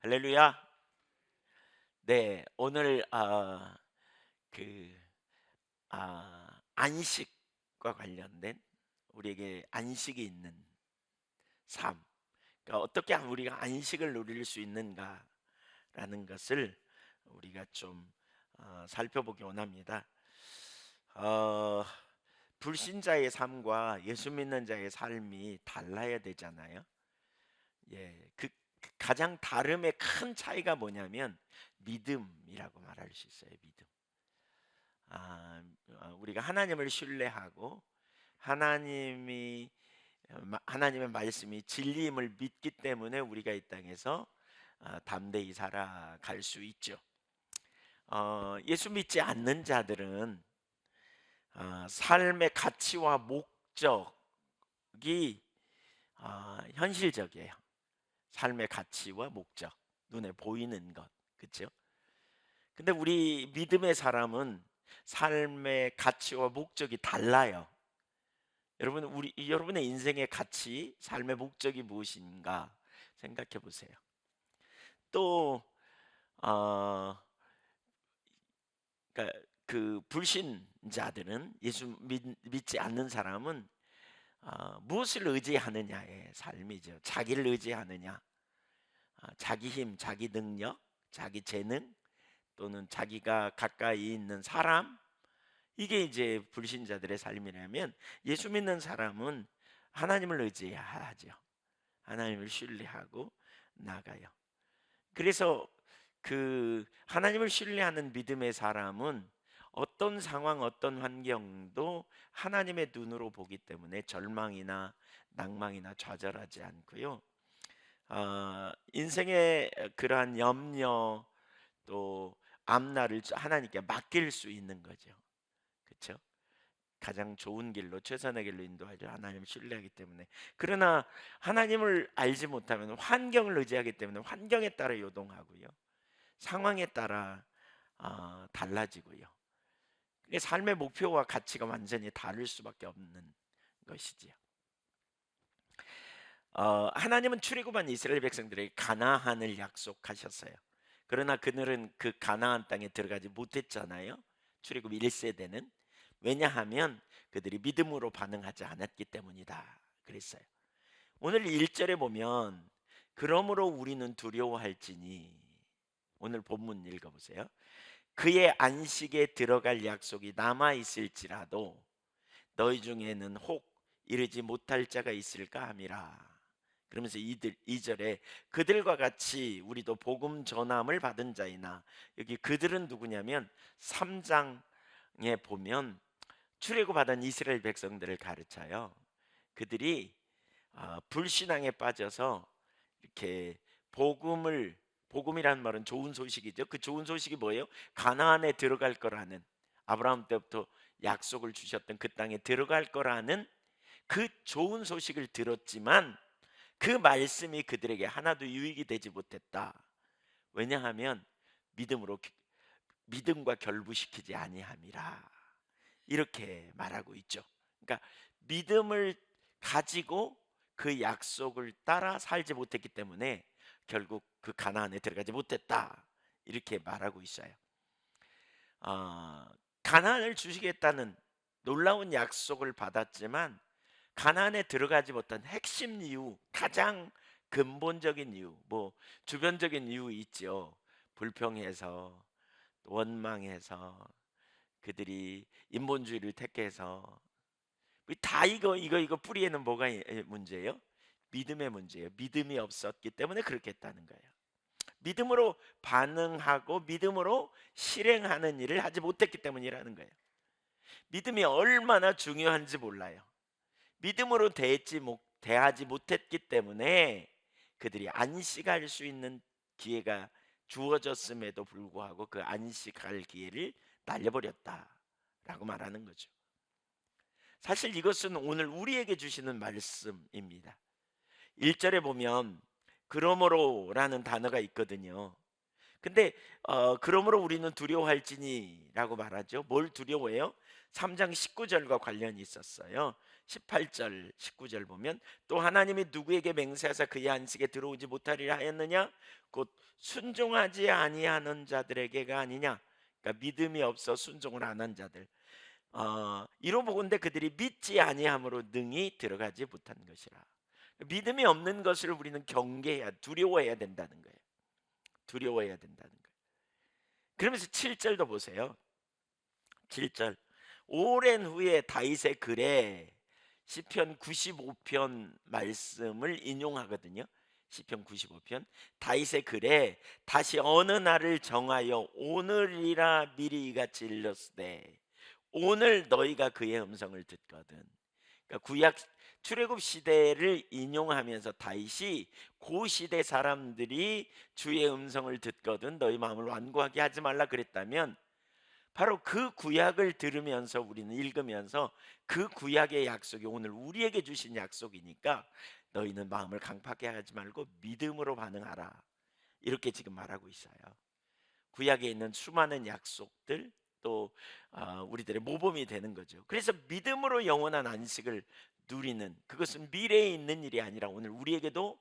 할렐루야. 네, 오늘 그 안식과 관련된 우리에게 안식이 있는 삶. 그러니까 어떻게 하면 우리가 안식을 누릴 수 있는가라는 것을 우리가 좀 살펴보기 원합니다. 어, 불신자의 삶과 예수 믿는 자의 삶이 달라야 되잖아요. 예, 그 가장 다름의 큰 차이가 뭐냐면 믿음이라고 말할 수 있어요. 믿음. 우리가 하나님을 신뢰하고 하나님이 하나님의 말씀이 진리임을 믿기 때문에 우리가 이 땅에서 담대히 살아갈 수 있죠. 예수 믿지 않는 자들은 삶의 가치와 목적이 현실적이에요. 삶의 가치와 목적, 눈에 보이는 것, 그렇죠? 근데 우리 믿음의 사람은 삶의 가치와 목적이 달라요. 여러분의 인생의 가치, 삶의 목적이 무엇인가 생각해 보세요. 또 어, 그러니까 그 불신자들은 믿지 않는 사람은 무엇을 의지하느냐의 삶이죠. 자기를 의지하느냐, 자기 힘, 자기 능력, 자기 재능, 또는 자기가 가까이 있는 사람, 이게 이제 불신자들의 삶이라면 예수 믿는 사람은 하나님을 의지하죠. 하나님을 신뢰하고 나가요. 그래서 그 하나님을 신뢰하는 믿음의 사람은 어떤 상황, 어떤 환경도 하나님의 눈으로 보기 때문에 절망이나 낭망이나 좌절하지 않고요. 인생의 그러한 염려 또 앞날을 하나님께 맡길 수 있는 거죠. 그렇죠? 가장 좋은 길로 최선의 길로 인도하죠. 하나님을 신뢰하기 때문에. 그러나 하나님을 알지 못하면 환경을 의지하기 때문에 환경에 따라 요동하고요. 상황에 따라 달라지고요. 그게 삶의 목표와 가치가 완전히 다를 수밖에 없는 것이지요. 하나님은 출애굽한 이스라엘 백성들에게 가나안을 약속하셨어요. 그러나 그들은 그 가나안 땅에 들어가지 못했잖아요. 출애굽 1세대는. 왜냐하면 그들이 믿음으로 반응하지 않았기 때문이다 그랬어요. 오늘 1절에 보면 그러므로 우리는 두려워할지니, 오늘 본문 읽어보세요. 그의 안식에 들어갈 약속이 남아 있을지라도 너희 중에는 혹 이르지 못할 자가 있을까 함이라. 그러면서 2절에 그들과 같이 우리도 복음 전함을 받은 자이나, 여기 그들은 누구냐면 3장에 보면 출애굽하던 이스라엘 백성들을 가르쳐요. 그들이 불신앙에 빠져서 이렇게 복음이라는 말은 좋은 소식이죠. 그 좋은 소식이 뭐예요? 가나안에 들어갈 거라는, 아브라함 때부터 약속을 주셨던 그 땅에 들어갈 거라는 그 좋은 소식을 들었지만 그 말씀이 그들에게 하나도 유익이 되지 못했다. 왜냐하면 믿음으로 믿음과 결부시키지 아니함이라, 이렇게 말하고 있죠. 그러니까 믿음을 가지고 그 약속을 따라 살지 못했기 때문에 결국 그 가나안에 들어가지 못했다, 이렇게 말하고 있어요. 가나안을 주시겠다는 놀라운 약속을 받았지만 가나안에 들어가지 못한 핵심 이유, 가장 근본적인 이유, 뭐 주변적인 이유 있죠. 불평해서, 원망해서, 그들이 인본주의를 택해서, 다 이거 뿌리에는 뭐가 문제예요? 믿음의 문제예요. 믿음이 없었기 때문에 그렇게 했다는 거예요. 믿음으로 반응하고 믿음으로 실행하는 일을 하지 못했기 때문이라는 거예요. 믿음이 얼마나 중요한지 몰라요. 믿음으로 대하지 못했기 때문에 그들이 안식할 수 있는 기회가 주어졌음에도 불구하고 그 안식할 기회를 날려버렸다라고 말하는 거죠. 사실 이것은 오늘 우리에게 주시는 말씀입니다. 1절에 보면 그러므로라는 단어가 있거든요. 근데 그러므로 우리는 두려워할지니라고 말하죠. 뭘 두려워해요? 3장 19절과 관련이 있었어요. 18절 19절 보면 또 하나님이 누구에게 맹세하사 그의 안식에 들어오지 못하리라 하였느냐 곧 순종하지 아니하는 자들에게가 아니냐. 그러니까 믿음이 없어 순종을 안 한 자들. 이로 보건대 그들이 믿지 아니함으로 능히 들어가지 못한 것이라. 믿음이 없는 것을 우리는 경계해야, 두려워해야 된다는 거예요. 두려워해야 된다는 거예요. 그러면서 7절도 보세요. 7절 오랜 후에 다윗의 글에 시편 95편 말씀을 인용하거든요. 시편 95편 다윗의 글에 다시 어느 날을 정하여 오늘이라 미리 이같이 일렀으되 오늘 너희가 그의 음성을 듣거든. 그러니까 구약 출애굽 시대를 인용하면서 다윗이 그 시대 사람들이 주의 음성을 듣거든 너희 마음을 완고하게 하지 말라 그랬다면 바로 그 구약을 들으면서 우리는 읽으면서 그 구약의 약속이 오늘 우리에게 주신 약속이니까 너희는 마음을 강팍하게 하지 말고 믿음으로 반응하라. 이렇게 지금 말하고 있어요. 구약에 있는 수많은 약속들 또 우리들의 모범이 되는 거죠. 그래서 믿음으로 영원한 안식을 누리는 그것은 미래에 있는 일이 아니라 오늘 우리에게도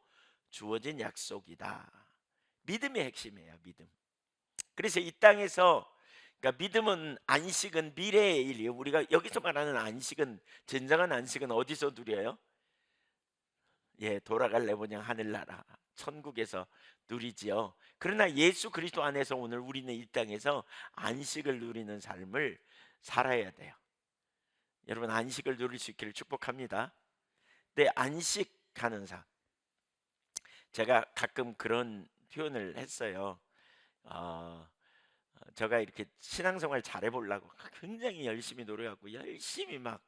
주어진 약속이다. 믿음이 핵심이에요. 믿음. 그래서 이 땅에서 그러니까 믿음은 안식은 미래의 일이에요. 우리가 여기서 말하는 안식은 진정한 안식은 어디서 누려요? 예, 돌아갈래 뭐냐 하늘나라 천국에서 누리지요. 그러나 예수 그리스도 안에서 오늘 우리는 이 땅에서 안식을 누리는 삶을 살아야 돼요. 여러분 안식을 누릴 수 있기를 축복합니다. 네, 안식하는 삶. 제가 가끔 그런 표현을 했어요. 제가 이렇게 신앙생활 잘해보려고 굉장히 열심히 노력하고 열심히 막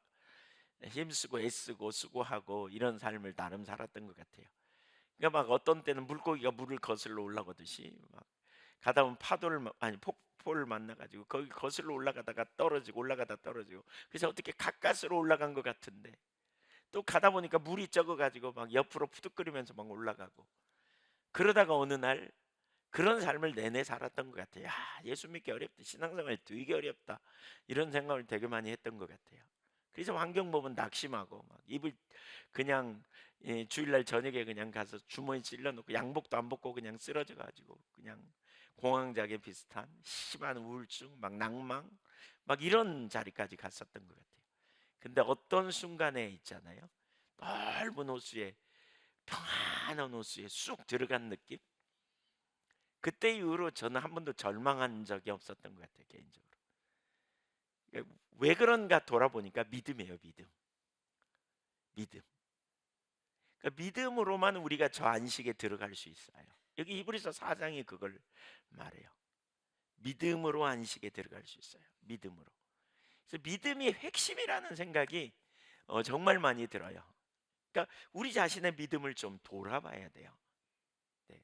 힘쓰고 애쓰고 수고하고 이런 삶을 나름 살았던 것 같아요. 그러니까 막 어떤 때는 물고기가 물을 거슬러 올라가듯이 막 가다 보면 아니 폭포를 만나가지고 거기 거슬러 올라가다가 떨어지고 올라가다 떨어지고 그래서 어떻게 가까스로 올라간 것 같은데 또 가다 보니까 물이 적어가지고 막 옆으로 푸득거리면서 막 올라가고 그러다가 어느 날 그런 삶을 내내 살았던 것 같아요. 야, 예수 믿기 어렵다. 신앙생활 되게 어렵다. 이런 생각을 되게 많이 했던 것 같아요. 그래서 환경 보면 낙심하고 막 입을 그냥 주일날 저녁에 그냥 가서 주머니 찔러놓고 양복도 안 벗고 그냥 쓰러져 가지고 그냥 공황장애 비슷한 심한 우울증 막 낭망 막 이런 자리까지 갔었던 것 같아요. 근데 어떤 순간에 있잖아요. 넓은 호수에 평안한 호수에 쑥 들어간 느낌. 그때 이후로 저는 한 번도 절망한 적이 없었던 것 같아요. 개인적으로. 왜 그런가 돌아보니까 믿음이에요. 믿음. 믿음. 그러니까 믿음으로만 우리가 저 안식에 들어갈 수 있어요. 여기 히브리서 4장이 그걸 말해요. 믿음으로 안식에 들어갈 수 있어요. 믿음으로. 그래서 믿음이 핵심이라는 생각이 정말 많이 들어요. 그러니까 우리 자신의 믿음을 좀 돌아봐야 돼요. 네,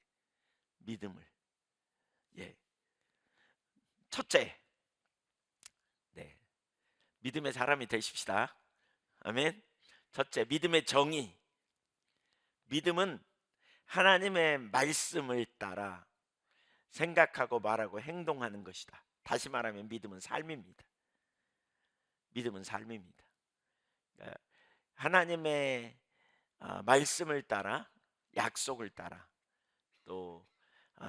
믿음을. 예. 첫째, 네, 믿음의 사람이 되십시다. 아멘. 첫째, 믿음의 정의. 믿음은 하나님의 말씀을 따라 생각하고 말하고 행동하는 것이다. 다시 말하면 믿음은 삶입니다. 믿음은 삶입니다. 그러니까 하나님의 말씀을 따라 약속을 따라 또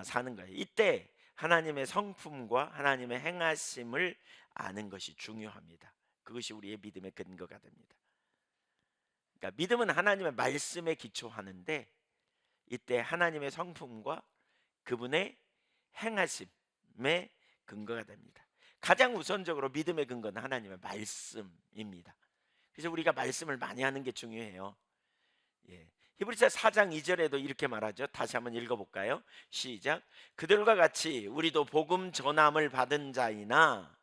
사는 거예요. 이때 하나님의 성품과 하나님의 행하심을 아는 것이 중요합니다. 그것이 우리의 믿음의 근거가 됩니다. 그러니까 믿음은 하나님의 말씀에 기초하는데 이때 하나님의 성품과 그분의 행하심의 근거가 됩니다. 가장 우선적으로 믿음의 근거는 하나님의 말씀입니다. 그래서 우리가 말씀을 많이 하는 게 중요해요. 예. 히브리서 4장 2절에도 이렇게 말하죠. 다시 한번 읽어볼까요? 시작. 그들과 같이 우리도 복음 전함을 받은 자이나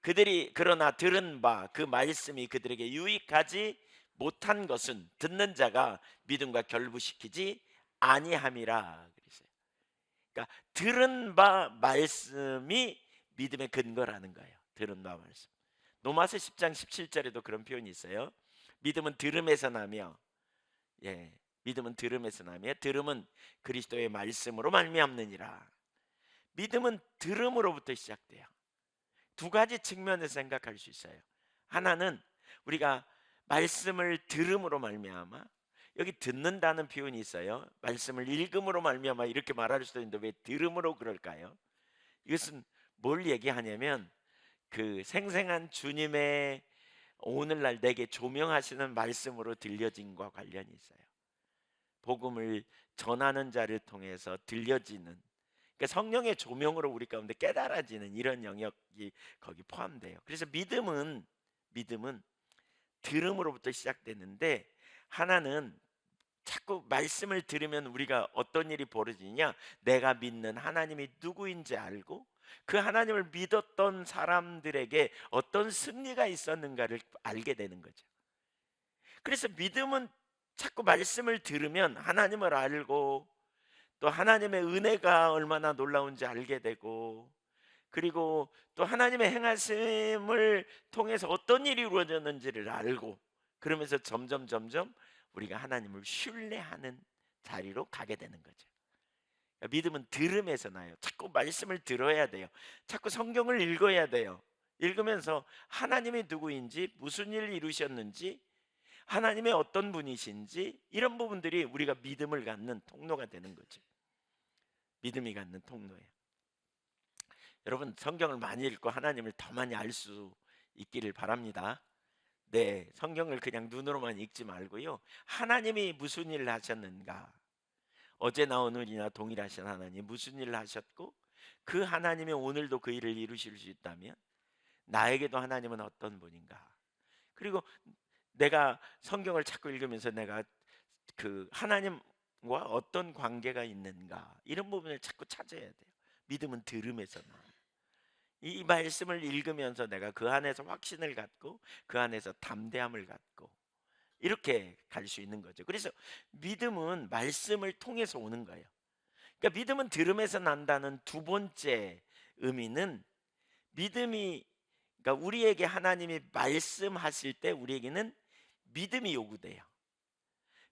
그들이 그러나 들은 바 그 말씀이 그들에게 유익하지 못한 것은 듣는 자가 믿음과 결부시키지 아니함이라 그랬어요. 그러니까 들은 바 말씀이 믿음의 근거라는 거예요. 들은 바 말씀. 로마서 10장 17절에도 그런 표현이 있어요. 믿음은 들음에서 나며 예. 믿음은 들음에서 나며 들음은 그리스도의 말씀으로 말미암느니라. 믿음은 들음으로부터 시작돼요. 두 가지 측면에서 생각할 수 있어요. 하나는 우리가 말씀을 들음으로 말미암아, 여기 듣는다는 표현이 있어요. 말씀을 읽음으로 말미암아 이렇게 말할 수도 있는데 왜 들음으로 그럴까요? 이것은 뭘 얘기하냐면 그 생생한 주님의 오늘날 내게 조명하시는 말씀으로 들려진과 관련이 있어요. 복음을 전하는 자를 통해서 들려지는, 그러니까 성령의 조명으로 우리 가운데 깨달아지는 이런 영역이 거기 포함돼요. 그래서 믿음은 들음으로부터 시작되는데, 하나는 자꾸 말씀을 들으면 우리가 어떤 일이 벌어지냐, 내가 믿는 하나님이 누구인지 알고 그 하나님을 믿었던 사람들에게 어떤 승리가 있었는가를 알게 되는 거죠. 그래서 믿음은 자꾸 말씀을 들으면 하나님을 알고 또 하나님의 은혜가 얼마나 놀라운지 알게 되고, 그리고 또 하나님의 행하심을 통해서 어떤 일이 이루어졌는지를 알고, 그러면서 점점 우리가 하나님을 신뢰하는 자리로 가게 되는 거죠. 그러니까 믿음은 들음에서 나요. 자꾸 말씀을 들어야 돼요. 자꾸 성경을 읽어야 돼요. 읽으면서 하나님이 누구인지, 무슨 일을 이루셨는지, 하나님의 어떤 분이신지, 이런 부분들이 우리가 믿음을 갖는 통로가 되는 거죠. 믿음이 갖는 통로예요. 여러분, 성경을 많이 읽고 하나님을 더 많이 알 수 있기를 바랍니다. 네, 성경을 그냥 눈으로만 읽지 말고요, 하나님이 무슨 일을 하셨는가, 어제나 오늘이나 동일하신 하나님 무슨 일을 하셨고, 그 하나님이 오늘도 그 일을 이루실 수 있다면 나에게도 하나님은 어떤 분인가, 그리고 내가 성경을 자꾸 읽으면서 내가 그 하나님과 어떤 관계가 있는가, 이런 부분을 자꾸 찾아야 돼요. 믿음은 들음에서 나와요. 이 말씀을 읽으면서 내가 그 안에서 확신을 갖고 그 안에서 담대함을 갖고 이렇게 갈 수 있는 거죠. 그래서 믿음은 말씀을 통해서 오는 거예요. 그러니까 믿음은 들음에서 난다는 두 번째 의미는, 믿음이, 그러니까 우리에게 하나님이 말씀하실 때 우리에게는 믿음이 요구돼요.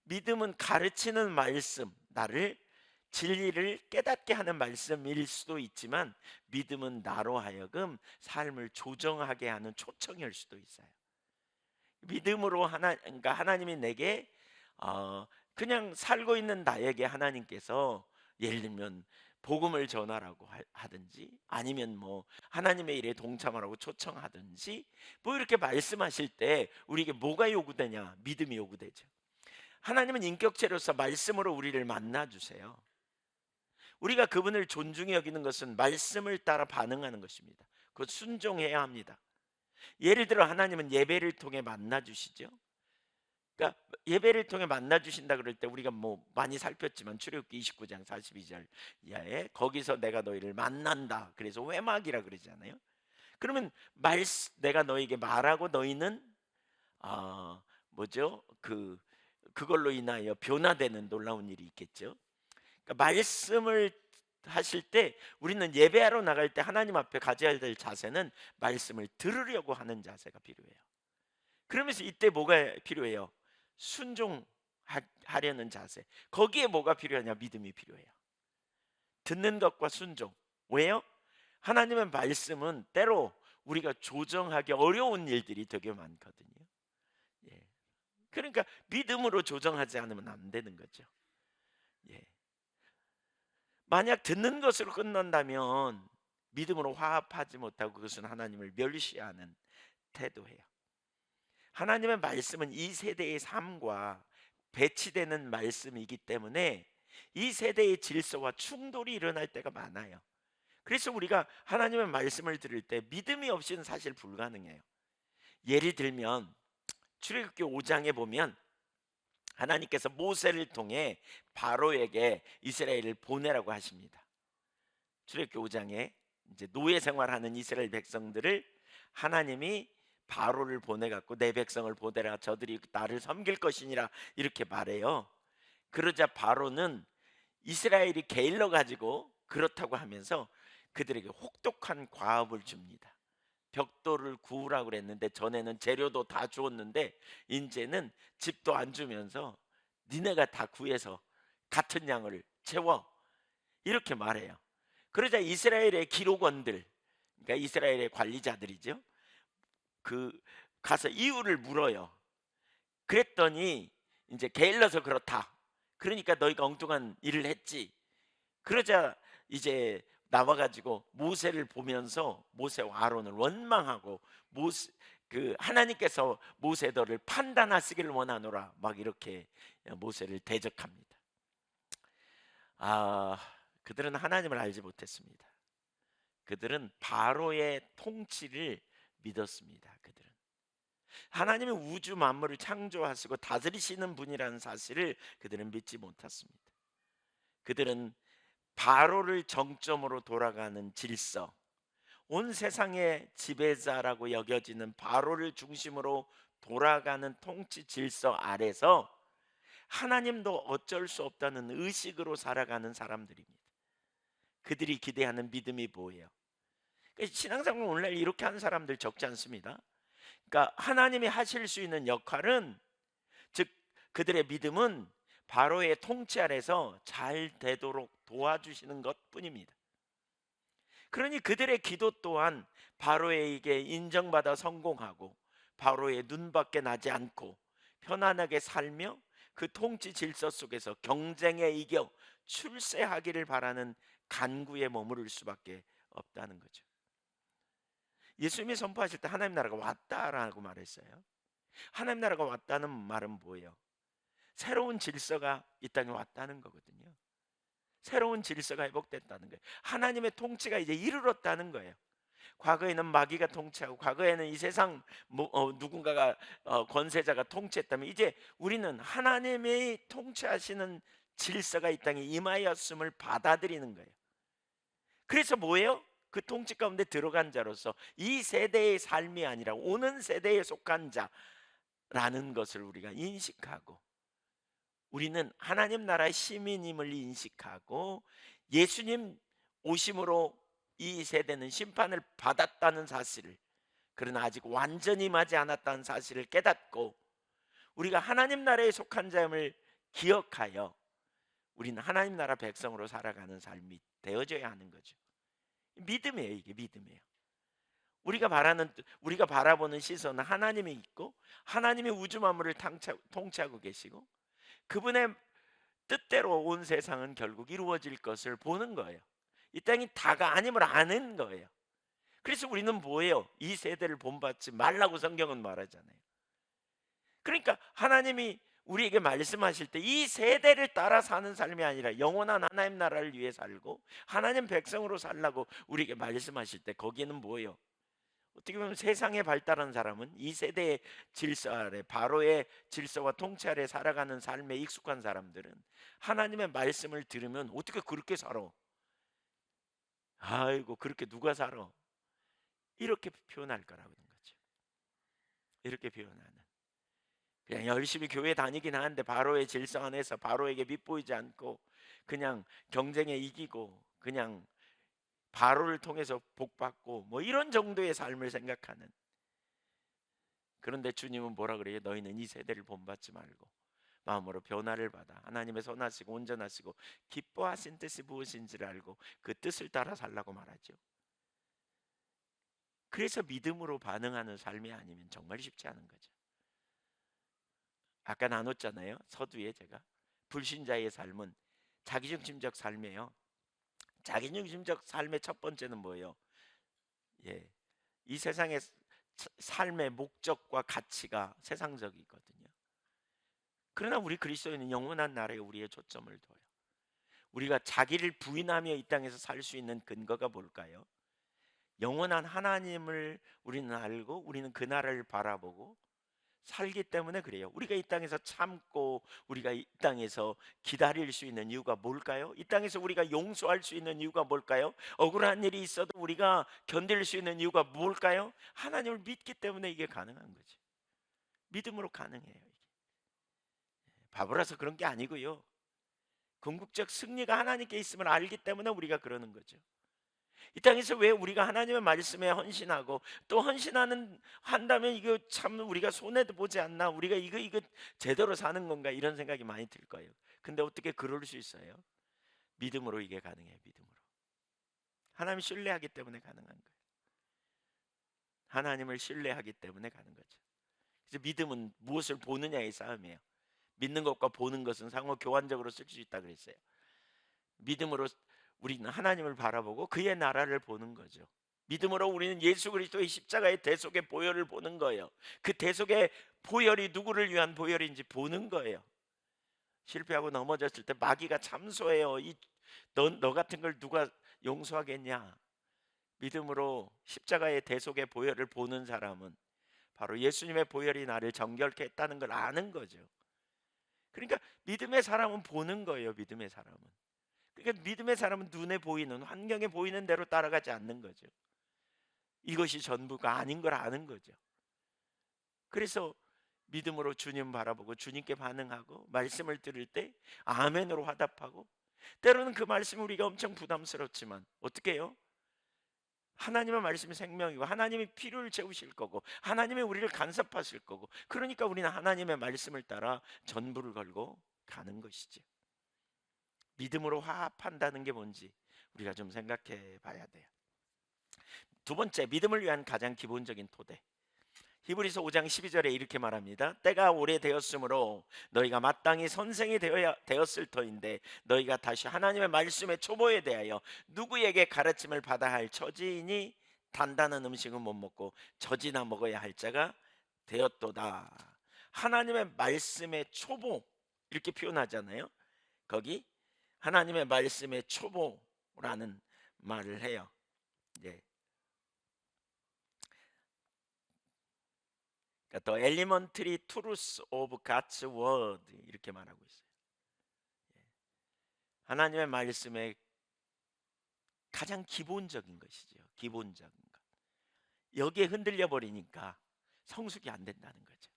믿음은 가르치는 말씀, 나를 진리를 깨닫게 하는 말씀일 수도 있지만, 믿음은 나로 하여금 삶을 조정하게 하는 초청일 수도 있어요. 믿음으로 그러니까 하나님이 내게 그냥 살고 있는 나에게 하나님께서 예를 들면 복음을 전하라고 하든지, 아니면 뭐 하나님의 일에 동참하라고 초청하든지, 뭐 이렇게 말씀하실 때 우리에게 뭐가 요구되냐? 믿음이 요구되죠. 하나님은 인격체로서 말씀으로 우리를 만나 주세요. 우리가 그분을 존중히 여기는 것은 말씀을 따라 반응하는 것입니다. 그것 순종해야 합니다. 예를 들어 하나님은 예배를 통해 만나 주시죠. 그러니까 예배를 통해 만나 주신다 그럴 때 우리가 뭐 많이 살폈지만 출애굽기 29장 42절 이하에 거기서 내가 너희를 만난다, 그래서 회막이라 그러잖아요. 그러면 내가 너에게 말하고 너희는 뭐죠? 그걸로 인하여 변화되는 놀라운 일이 있겠죠. 그러니까 말씀을 하실 때 우리는 예배하러 나갈 때 하나님 앞에 가져야 될 자세는 말씀을 들으려고 하는 자세가 필요해요. 그러면서 이때 뭐가 필요해요? 순종하려는 자세. 거기에 뭐가 필요하냐? 믿음이 필요해요. 듣는 것과 순종. 왜요? 하나님의 말씀은 때로 우리가 조정하기 어려운 일들이 되게 많거든요. 예. 그러니까 믿음으로 조정하지 않으면 안 되는 거죠. 예. 만약 듣는 것으로 끝난다면 믿음으로 화합하지 못하고 그것은 하나님을 멸시하는 태도예요. 하나님의 말씀은 이 세대의 삶과 배치되는 말씀이기 때문에 이 세대의 질서와 충돌이 일어날 때가 많아요. 그래서 우리가 하나님의 말씀을 들을 때 믿음이 없이는 사실 불가능해요. 예를 들면 출애굽기 5장에 보면 하나님께서 모세를 통해 바로에게 이스라엘을 보내라고 하십니다. 출애굽기 5장에 이제 노예 생활하는 이스라엘 백성들을 하나님이 바로를 보내 갖고 내 백성을 보내라, 저들이 나를 섬길 것이니라, 이렇게 말해요. 그러자 바로는 이스라엘이 게을러 가지고 그렇다고 하면서 그들에게 혹독한 과업을 줍니다. 벽돌을 구우라고 그랬는데 전에는 재료도 다 주었는데 이제는 집도 안 주면서 니네가 다 구해서 같은 양을 채워, 이렇게 말해요. 그러자 이스라엘의 기록원들, 그러니까 이스라엘의 관리자들이죠, 그 가서 이유를 물어요. 그랬더니 이제 게을러서 그렇다. 그러니까 너희가 엉뚱한 일을 했지. 그러자 이제 나와 가지고 모세를 보면서 모세와 아론을 원망하고 모세 그 하나님께서 모세 너를 판단하시기를 원하노라 막 이렇게 모세를 대적합니다. 아, 그들은 하나님을 알지 못했습니다. 그들은 바로의 통치를 믿었습니다. 그들은 하나님의 우주 만물을 창조하시고 다스리시는 분이라는 사실을 그들은 믿지 못했습니다. 그들은 바로를 정점으로 돌아가는 질서, 온 세상의 지배자라고 여겨지는 바로를 중심으로 돌아가는 통치 질서 아래서 하나님도 어쩔 수 없다는 의식으로 살아가는 사람들입니다. 그들이 기대하는 믿음이 뭐예요? 그러니까 신앙생활 오늘날 이렇게 하는 사람들 적지 않습니다. 그러니까 하나님이 하실 수 있는 역할은, 즉 그들의 믿음은 바로의 통치 아래서 잘 되도록 도와주시는 것뿐입니다. 그러니 그들의 기도 또한 바로에게 인정받아 성공하고 바로의 눈밖에 나지 않고 편안하게 살며 그 통치 질서 속에서 경쟁에 이겨 출세하기를 바라는 간구에 머무를 수밖에 없다는 거죠. 예수님이 선포하실 때 하나님 나라가 왔다라고 말했어요. 하나님 나라가 왔다는 말은 뭐예요? 새로운 질서가 이 땅에 왔다는 거거든요. 새로운 질서가 회복됐다는 거예요. 하나님의 통치가 이제 이르렀다는 거예요. 과거에는 마귀가 통치하고 과거에는 이 세상 누군가가 권세자가 통치했다면 이제 우리는 하나님의 통치하시는 질서가 이 땅에 임하였음을 받아들이는 거예요. 그래서 뭐예요? 그 통치 가운데 들어간 자로서 이 세대의 삶이 아니라 오는 세대에 속한 자라는 것을 우리가 인식하고, 우리는 하나님 나라의 시민임을 인식하고 예수님 오심으로 이 세대는 심판을 받았다는 사실을, 그러나 아직 완전히 임하지 않았다는 사실을 깨닫고 우리가 하나님 나라에 속한 자임을 기억하여 우리는 하나님 나라 백성으로 살아가는 삶이 되어져야 하는 거죠. 믿음이에요. 이게 믿음이에요. 우리가 바라보는 시선은 하나님이 있고 하나님이 우주 만물을 통치하고 계시고 그분의 뜻대로 온 세상은 결국 이루어질 것을 보는 거예요. 이 땅이 다가 아님을 아는 거예요. 그래서 우리는 뭐예요? 이 세대를 본받지 말라고 성경은 말하잖아요. 그러니까 하나님이 우리에게 말씀하실 때 이 세대를 따라 사는 삶이 아니라 영원한 하나님 나라를 위해 살고 하나님 백성으로 살라고 우리에게 말씀하실 때 거기는 뭐예요? 어떻게 보면 세상에 발달한 사람은 이 세대의 질서 아래 바로의 질서와 통치 아래 살아가는 삶에 익숙한 사람들은 하나님의 말씀을 들으면 어떻게 그렇게 살아? 아이고 그렇게 누가 살아? 이렇게 표현할 거라는 거죠. 이렇게 표현하는. 그냥 열심히 교회 다니긴 하는데 바로의 질서 안에서 바로에게 밑보이지 않고 그냥 경쟁에 이기고 그냥 바로를 통해서 복받고 뭐 이런 정도의 삶을 생각하는. 그런데 주님은 뭐라 그래요? 너희는 이 세대를 본받지 말고 마음으로 변화를 받아 하나님의 선하시고 온전하시고 기뻐하신 뜻이 무엇인지를 알고 그 뜻을 따라 살라고 말하죠. 그래서 믿음으로 반응하는 삶이 아니면 정말 쉽지 않은 거죠. 아까 나눴잖아요. 서두에 제가 불신자의 삶은 자기중심적 삶이에요. 자기중심적 삶의 첫 번째는 뭐예요? 예, 이 세상의 삶의 목적과 가치가 세상적이거든요. 그러나 우리 그리스도인은 영원한 나라에 우리의 초점을 둬요. 우리가 자기를 부인하며 이 땅에서 살 수 있는 근거가 뭘까요? 영원한 하나님을 우리는 알고 우리는 그 나라를 바라보고 살기 때문에 그래요. 우리가 이 땅에서 참고 우리가 이 땅에서 기다릴 수 있는 이유가 뭘까요? 이 땅에서 우리가 용서할 수 있는 이유가 뭘까요? 억울한 일이 있어도 우리가 견딜 수 있는 이유가 뭘까요? 하나님을 믿기 때문에 이게 가능한 거지. 믿음으로 가능해요. 이게. 바보라서 그런 게 아니고요. 궁극적 승리가 하나님께 있음을 알기 때문에 우리가 그러는 거죠. 이 땅에서 왜 우리가 하나님의 말씀에 헌신하고 또 헌신하는 한다면 이거 참 우리가 손해도 보지 않나, 우리가 이거 제대로 사는 건가 이런 생각이 많이 들 거예요. 근데 어떻게 그럴 수 있어요? 믿음으로 이게 가능해요. 믿음으로. 하나님 신뢰하기 때문에 가능한 거예요. 하나님을 신뢰하기 때문에 가는 거죠. 그래서 믿음은 무엇을 보느냐의 싸움이에요. 믿는 것과 보는 것은 상호 교환적으로 쓸 수 있다 그랬어요. 믿음으로 우리는 하나님을 바라보고 그의 나라를 보는 거죠. 믿음으로 우리는 예수 그리스도의 십자가의 대속의 보혈을 보는 거예요. 그 대속의 보혈이 누구를 위한 보혈인지 보는 거예요. 실패하고 넘어졌을 때 마귀가 참소해요. 너 같은 걸 누가 용서하겠냐? 믿음으로 십자가의 대속의 보혈을 보는 사람은 바로 예수님의 보혈이 나를 정결케 했다는 걸 아는 거죠. 그러니까 믿음의 사람은 보는 거예요. 믿음의 사람은. 그러니까 믿음의 사람은 눈에 보이는, 환경에 보이는 대로 따라가지 않는 거죠. 이것이 전부가 아닌 걸 아는 거죠. 그래서 믿음으로 주님 바라보고 주님께 반응하고 말씀을 들을 때 아멘으로 화답하고, 때로는 그 말씀이 우리가 엄청 부담스럽지만 어떻게 해요? 하나님의 말씀이 생명이고 하나님이 필요를 채우실 거고 하나님이 우리를 간섭하실 거고, 그러니까 우리는 하나님의 말씀을 따라 전부를 걸고 가는 것이죠. 믿음으로 화합한다는 게 뭔지 우리가 좀 생각해 봐야 돼요. 두 번째, 믿음을 위한 가장 기본적인 토대. 히브리서 5장 12절에 이렇게 말합니다. 때가 오래되었으므로 너희가 마땅히 선생이 되었을 터인데 너희가 다시 하나님의 말씀의 초보에 대하여 누구에게 가르침을 받아야 할 처지이니 단단한 음식은 못 먹고 젖이나 먹어야 할 자가 되었도다. 하나님의 말씀의 초보 이렇게 표현하잖아요. 거기 하나님의 말씀의 초보라는 말을 해요. 예. 그러니까 The elementary truths of God's word 이렇게 말하고 있어요. 하나님의 말씀의 가장 기본적인 것이죠. 기본적인 것. 여기에 흔들려 버리니까 성숙이 안 된다는 거죠.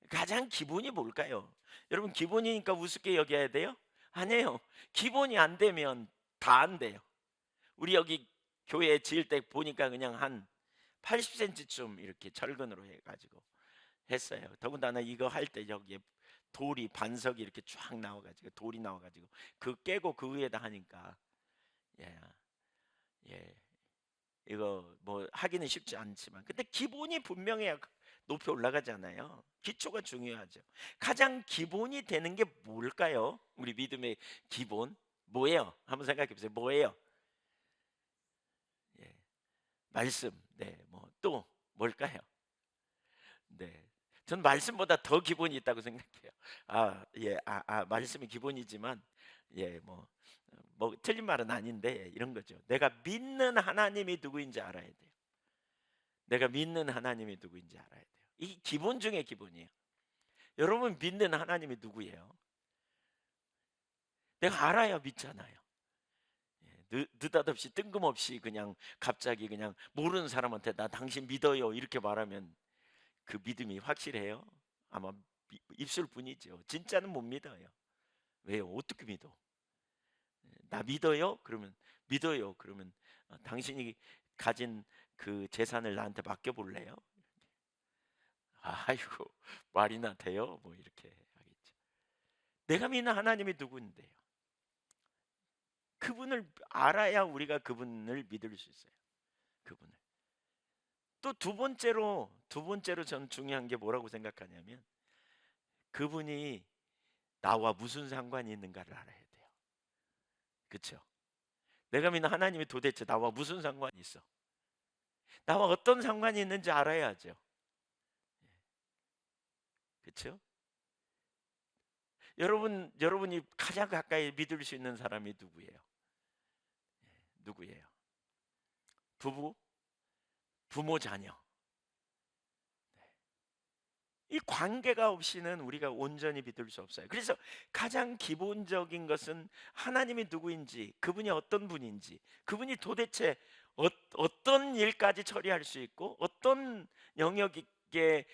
가장 기본이 뭘까요? 여러분, 기본이니까 우습게 여겨야 돼요? 아니에요. 기본이 안 되면 다 안 돼요. 우리 여기 교회 지을 때 보니까 그냥 한 80cm쯤 이렇게 철근으로 해가지고 했어요. 더군다나 이거 할 때 여기에 돌이 반석이 이렇게 쫙 나와가지고 돌이 나와가지고 그 깨고 그 위에다 하니까 예, 예, 이거 뭐 하기는 쉽지 않지만 근데 기본이 분명해야 높이 올라가잖아요. 기초가 중요하죠. 가장 기본이 되는 게 뭘까요? 우리 믿음의 기본 뭐예요? 한번 생각해 보세요. 뭐예요? 예, 말씀. 네, 뭐 또 뭘까요? 네. 전 말씀보다 더 기본이 있다고 생각해요. 말씀이 기본이지만 뭐 틀린 말은 아닌데 이런 거죠. 내가 믿는 하나님이 누구인지 알아야 돼요. 내가 믿는 하나님이 누구인지 알아야 돼요. 이 기본 중에 기본이에요. 여러분 믿는 하나님이 누구예요? 내가 알아야 믿잖아요. 느닷없이 뜬금없이 그냥 갑자기 그냥 모르는 사람한테 나 당신 믿어요 이렇게 말하면 그 믿음이 확실해요? 아마 입술뿐이죠. 진짜는 못 믿어요. 왜요? 어떻게 믿어? 나 믿어요? 그러면 믿어요. 그러면 당신이 가진 그 재산을 나한테 맡겨 볼래요? 아이고 말이나 돼요? 뭐 이렇게 하겠죠. 내가 믿는 하나님이 누구인데요? 그분을 알아야 우리가 그분을 믿을 수 있어요. 그분을. 또 두 번째로 전 중요한 게 뭐라고 생각하냐면 그분이 나와 무슨 상관이 있는가를 알아야 돼요. 그렇죠? 내가 믿는 하나님이 도대체 나와 무슨 상관이 있어? 나와 어떤 상관이 있는지 알아야죠. 그렇죠? 여러분이 가장 가까이 믿을 수 있는 사람이 누구예요? 누구예요? 부부, 부모, 자녀. 이 관계가 없이는 우리가 온전히 믿을 수 없어요. 그래서 가장 기본적인 것은 하나님이 누구인지, 그분이 어떤 분인지, 그분이 도대체 어떤 일까지 처리할 수 있고 어떤 영역에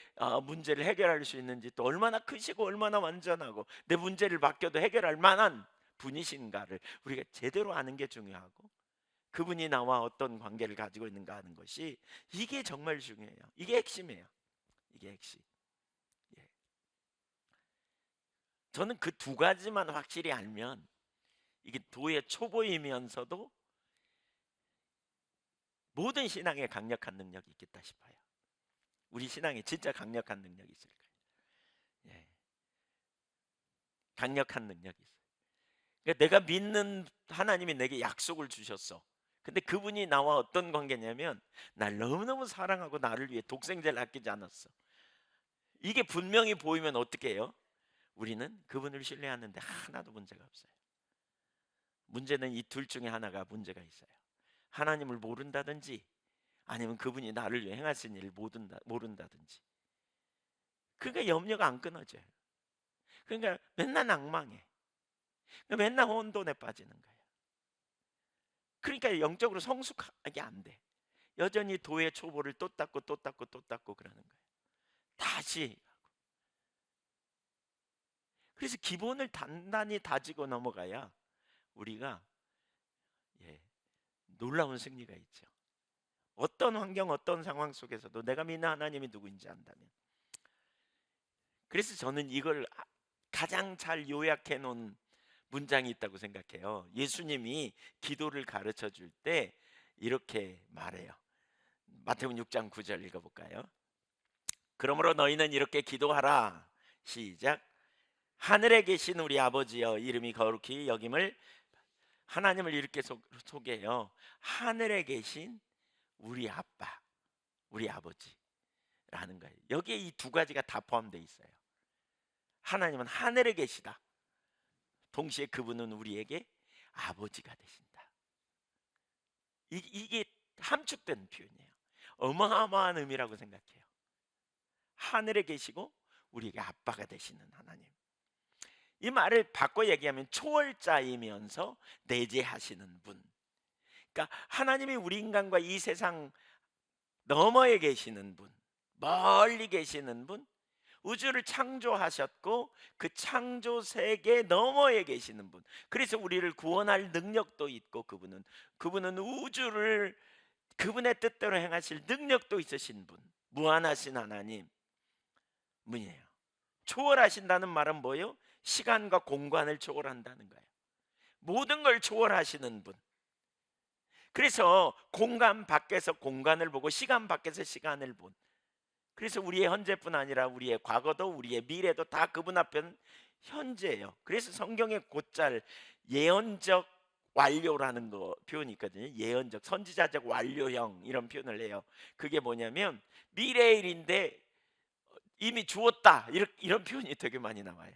문제를 해결할 수 있는지, 또 얼마나 크시고 얼마나 완전하고 내 문제를 맡겨도 해결할 만한 분이신가를 우리가 제대로 아는 게 중요하고, 그분이 나와 어떤 관계를 가지고 있는가 하는 것이, 이게 정말 중요해요. 이게 핵심이에요. 이게 핵심. 예. 저는 그 두 가지만 확실히 알면 이게 도의 초보이면서도 모든 신앙에 강력한 능력이 있겠다 싶어요. 우리 신앙에 진짜 강력한 능력이 있을 거예요. 예. 강력한 능력이 있어요. 그러니까 내가 믿는 하나님이 내게 약속을 주셨어. 근데 그분이 나와 어떤 관계냐면 날 너무너무 사랑하고 나를 위해 독생자를 아끼지 않았어. 이게 분명히 보이면 어떻게 해요? 우리는 그분을 신뢰하는데 하나도 문제가 없어요. 문제는 이 둘 중에 하나가 문제가 있어요. 하나님을 모른다든지 아니면 그분이 나를 위해 행하신 일을 모른다든지. 그러니까 염려가 안 끊어져요. 그러니까 맨날 낭망해. 그러니까 맨날 혼돈에 빠지는 거예요. 그러니까 영적으로 성숙하게 안 돼. 여전히 도의 초보를 또 닦고 또 닦고 또 닦고 그러는 거예요. 다시. 그래서 기본을 단단히 다지고 넘어가야 우리가 예, 놀라운 승리가 있죠. 어떤 환경, 어떤 상황 속에서도 내가 믿는 하나님이 누구인지 안다면. 그래서 저는 이걸 가장 잘 요약해 놓은 문장이 있다고 생각해요. 예수님이 기도를 가르쳐 줄 때 이렇게 말해요. 마태복음 6장 9절 읽어볼까요? 그러므로 너희는 이렇게 기도하라. 시작. 하늘에 계신 우리 아버지여 이름이 거룩히 여김을. 하나님을 이렇게 소개해요. 하늘에 계신 우리 아빠, 우리 아버지라는 거예요. 여기에 이 두 가지가 다 포함되어 있어요. 하나님은 하늘에 계시다. 동시에 그분은 우리에게 아버지가 되신다. 이게 함축된 표현이에요. 어마어마한 의미라고 생각해요. 하늘에 계시고 우리에게 아빠가 되시는 하나님. 이 말을 바꿔 얘기하면 초월자이면서 내재하시는 분. 그러니까 하나님이 우리 인간과 이 세상 너머에 계시는 분, 멀리 계시는 분, 우주를 창조하셨고 그 창조 세계 너머에 계시는 분. 그래서 우리를 구원할 능력도 있고 그분은 우주를 그분의 뜻대로 행하실 능력도 있으신 분, 무한하신 하나님 분이에요. 초월하신다는 말은 뭐예요? 시간과 공간을 초월한다는 거예요. 모든 걸 초월하시는 분. 그래서 공간 밖에서 공간을 보고 시간 밖에서 시간을 본. 그래서 우리의 현재뿐 아니라 우리의 과거도 우리의 미래도 다 그분 앞에는 현재예요. 그래서 성경에 곧잘 예언적 완료라는 거 표현이 있거든요. 예언적 선지자적 완료형 이런 표현을 해요. 그게 뭐냐면 미래의 일인데 이미 주었다 이런 표현이 되게 많이 나와요.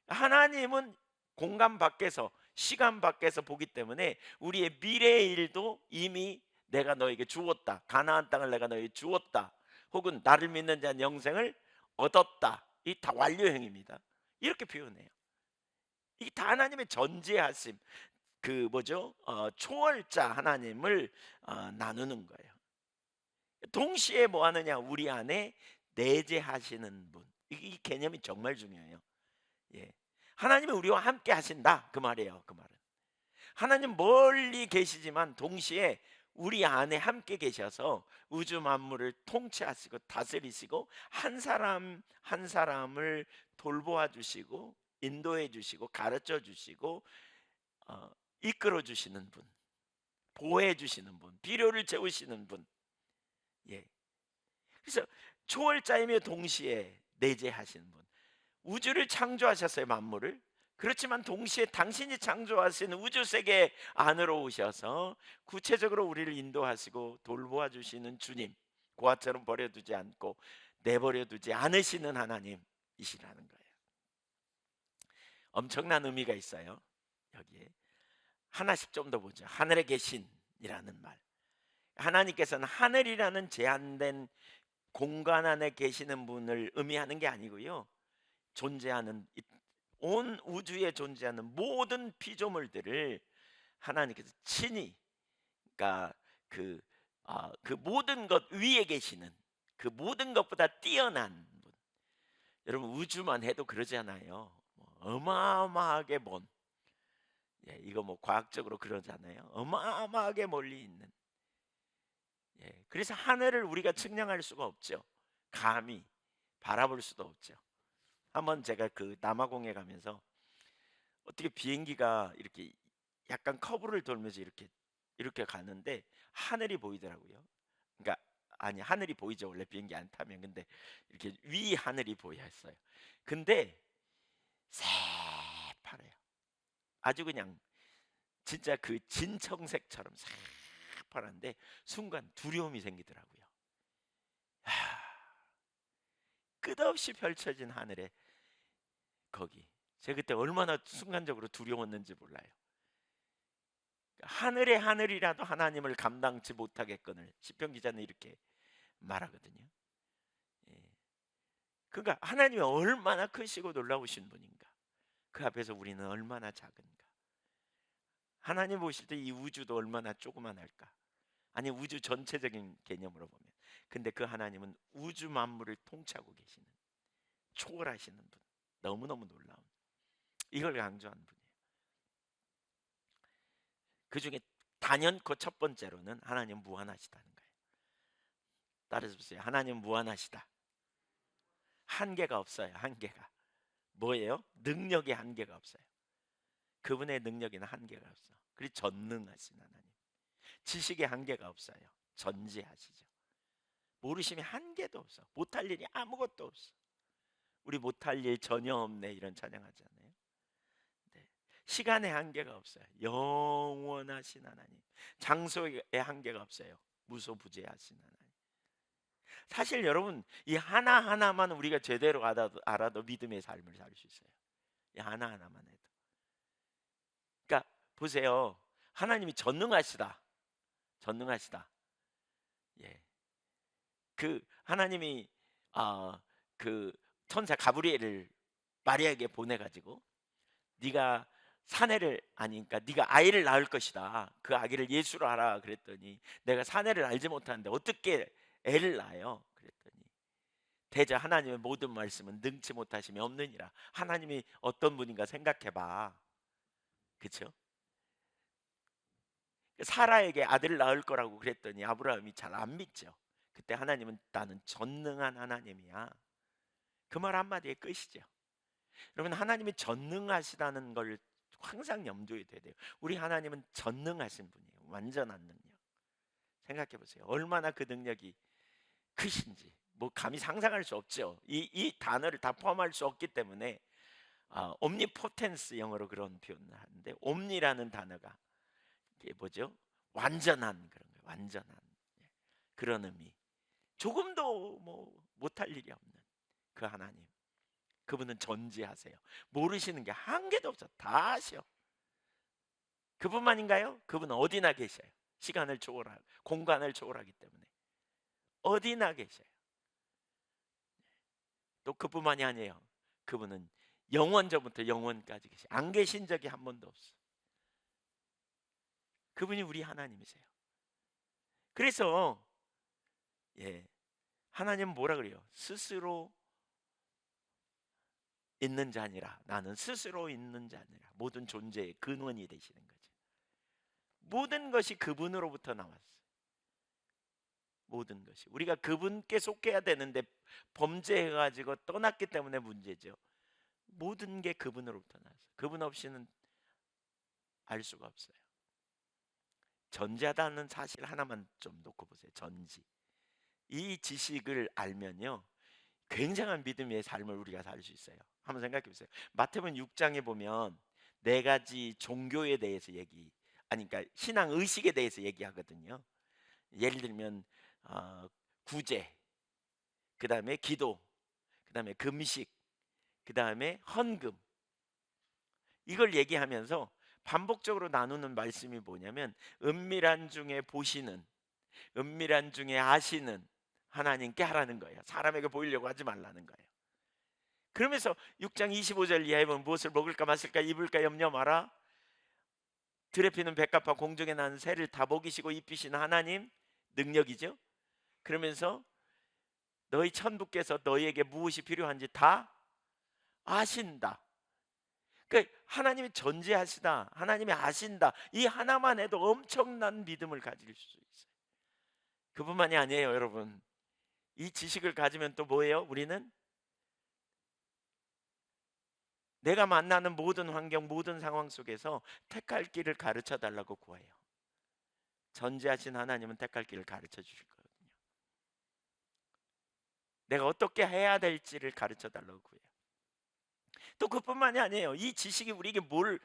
하나님은 공간 밖에서 시간 밖에서 보기 때문에 우리의 미래의 일도 이미 내가 너에게 주었다. 가나안 땅을 내가 너에게 주었다. 혹은 나를 믿는 자는 영생을 얻었다. 이 다 완료형입니다. 이렇게 표현해요. 이게 다 하나님의 전지하심, 그 뭐죠? 초월자 하나님을 나누는 거예요. 동시에 뭐 하느냐? 우리 안에 내재하시는 분. 이 개념이 정말 중요해요. 예. 하나님이 우리와 함께 하신다 그 말이에요. 그 말은 하나님 멀리 계시지만 동시에 우리 안에 함께 계셔서 우주 만물을 통치하시고 다스리시고 한 사람 한 사람을 돌보아 주시고 인도해 주시고 가르쳐 주시고 이끌어 주시는 분, 보호해 주시는 분, 필요를 채우시는 분. 예. 그래서 초월자이며 동시에 내재하시는 분. 우주를 창조하셨어요, 만물을. 그렇지만 동시에 당신이 창조하신 우주 세계 안으로 오셔서 구체적으로 우리를 인도하시고 돌보아 주시는 주님, 고아처럼 버려두지 않고 내버려 두지 않으시는 하나님이시라는 거예요. 엄청난 의미가 있어요. 여기에 하나씩 좀 더 보죠. 하늘에 계신이라는 말. 하나님께서는 하늘이라는 제한된 공간 안에 계시는 분을 의미하는 게 아니고요. 존재하는 온 우주에 존재하는 모든 피조물들을 하나님께서 친히, 그러니까 그 모든 것 위에 계시는 그 모든 것보다 뛰어난 분. 여러분 우주만 해도 그러잖아요. 어마어마하게 먼, 예, 이거 뭐 과학적으로 그러잖아요. 어마어마하게 멀리 있는. 예, 그래서 하늘을 우리가 측량할 수가 없죠. 감히 바라볼 수도 없죠. 한번 제가 그 남아공에 가면서 어떻게 비행기가 이렇게 약간 커브를 돌면서 이렇게 가는데 하늘이 보이더라고요. 그러니까 아니 하늘이 보이죠. 원래 비행기 안 타면. 근데 이렇게 위 하늘이 보였어요. 근데 새파래요. 아주 그냥 진짜 그 진청색처럼 새파란데 순간 두려움이 생기더라고요. 하, 끝없이 펼쳐진 하늘에 거기. 제가 그때 얼마나 순간적으로 두려웠는지 몰라요. 하늘의 하늘이라도 하나님을 감당치 못하겠거늘. 시편 기자는 이렇게 말하거든요. 예. 그러니까 하나님이 얼마나 크시고 놀라우신 분인가. 그 앞에서 우리는 얼마나 작은가. 하나님 보실 때 이 우주도 얼마나 조그만할까. 아니 우주 전체적인 개념으로 보면. 근데 그 하나님은 우주 만물을 통치하고 계시는 초월하시는 분. 너무너무 놀라운. 이걸 강조하는 분이에요. 그중에 단연코 첫 번째로는 하나님 무한하시다는 거예요. 따라서 보세요. 하나님 무한하시다. 한계가 없어요. 한계가. 뭐예요? 능력의 한계가 없어요. 그분의 능력에는 한계가 없어. 그리고 전능하신 하나님. 지식의 한계가 없어요. 전지하시죠. 모르심의 한계도 없어. 못할 일이 아무것도 없어. 우리 못할 일 전혀 없네 이런 찬양하잖아요. 네. 시간의 한계가 없어요. 영원하신 하나님. 장소의 한계가 없어요. 무소부재하신 하나님. 사실 여러분 이 하나하나만 우리가 제대로 알아도 믿음의 삶을 살 수 있어요. 이 하나하나만 해도. 그러니까 보세요. 하나님이 전능하시다. 전능하시다. 예. 그 하나님이 그 천사 가브리엘을 마리아에게 보내 가지고 네가 사내를 아니 그러니까 네가 아이를 낳을 것이다. 그 아기를 예수로 하라 그랬더니 내가 사내를 알지 못하는데 어떻게 애를 낳아요? 그랬더니 대저 하나님의 모든 말씀은 능치 못하심이 없느니라. 하나님이 어떤 분인가 생각해 봐. 그렇죠? 사라에게 아들을 낳을 거라고 그랬더니 아브라함이 잘 안 믿죠. 그때 하나님은 나는 전능한 하나님이야. 그 말 한마디에 끝이죠. 여러분 하나님이 전능하시다는 걸 항상 염두에 둬야 돼요. 우리 하나님은 전능하신 분이에요. 완전한 능력. 생각해 보세요. 얼마나 그 능력이 크신지. 뭐 감히 상상할 수 없죠. 이 단어를 다 포함할 수 없기 때문에 옴니포텐스 영어로 그런 표현을 하는데 옴니라는 단어가 이게 뭐죠? 완전한 그런 거예요. 완전한 그런 의미. 조금도 뭐 못할 일이 없는 그 하나님. 그분은 전지하세요. 모르시는 게 한 개도 없어. 다 아셔. 그분만인가요? 그분은 어디나 계셔요. 시간을 초월하고 공간을 초월하기 때문에 어디나 계셔요. 또 그뿐만이 아니에요. 그분은 영원전부터 영원까지 계셔. 안 계신 적이 한 번도 없어. 그분이 우리 하나님이세요. 그래서 하나님은 뭐라 그래요? 스스로 있는 자니라. 나는 스스로 있는 자니라. 모든 존재의 근원이 되시는 거죠. 모든 것이 그분으로부터 나왔어요. 모든 것이 우리가 그분께 속해야 되는데 범죄해가지고 떠났기 때문에 문제죠. 모든 게 그분으로부터 나왔어요. 그분 없이는 알 수가 없어요. 전지하다는 사실 하나만 좀 놓고 보세요. 전지. 이 지식을 알면요 굉장한 믿음의 삶을 우리가 살 수 있어요. 한번 생각해 보세요. 마태복음 6장에 보면 네 가지 종교에 대해서 그러니까 신앙 의식에 대해서 얘기하거든요. 예를 들면 구제, 그 다음에 기도, 그 다음에 금식, 그 다음에 헌금. 이걸 얘기하면서 반복적으로 나누는 말씀이 뭐냐면 은밀한 중에 보시는, 은밀한 중에 아시는 하나님께 하라는 거예요. 사람에게 보이려고 하지 말라는 거예요. 그러면서 6장 25절 이하에 보면 무엇을 먹을까 마실까 입을까 염려 마라. 들에 피는 백합화 공중에 나는 새를 다 먹이시고 입히시는 하나님 능력이죠. 그러면서 너희 천부께서 너희에게 무엇이 필요한지 다 아신다. 그러니까 하나님이 전지하시다. 하나님이 아신다. 이 하나만 해도 엄청난 믿음을 가질 수 있어요. 그뿐만이 아니에요, 여러분. 이 지식을 가지면 또 뭐예요? 우리는 내가 만나는 모든 환경, 모든 상황 속에서 택할 길을 가르쳐 달라고 구해요. 전지하신 하나님은 택할 길을 가르쳐 주실 거거든요. 내가 어떻게 해야 될지를 가르쳐 달라고 구해요. 또 그뿐만이 아니에요. 이 지식이 우리에게 뭘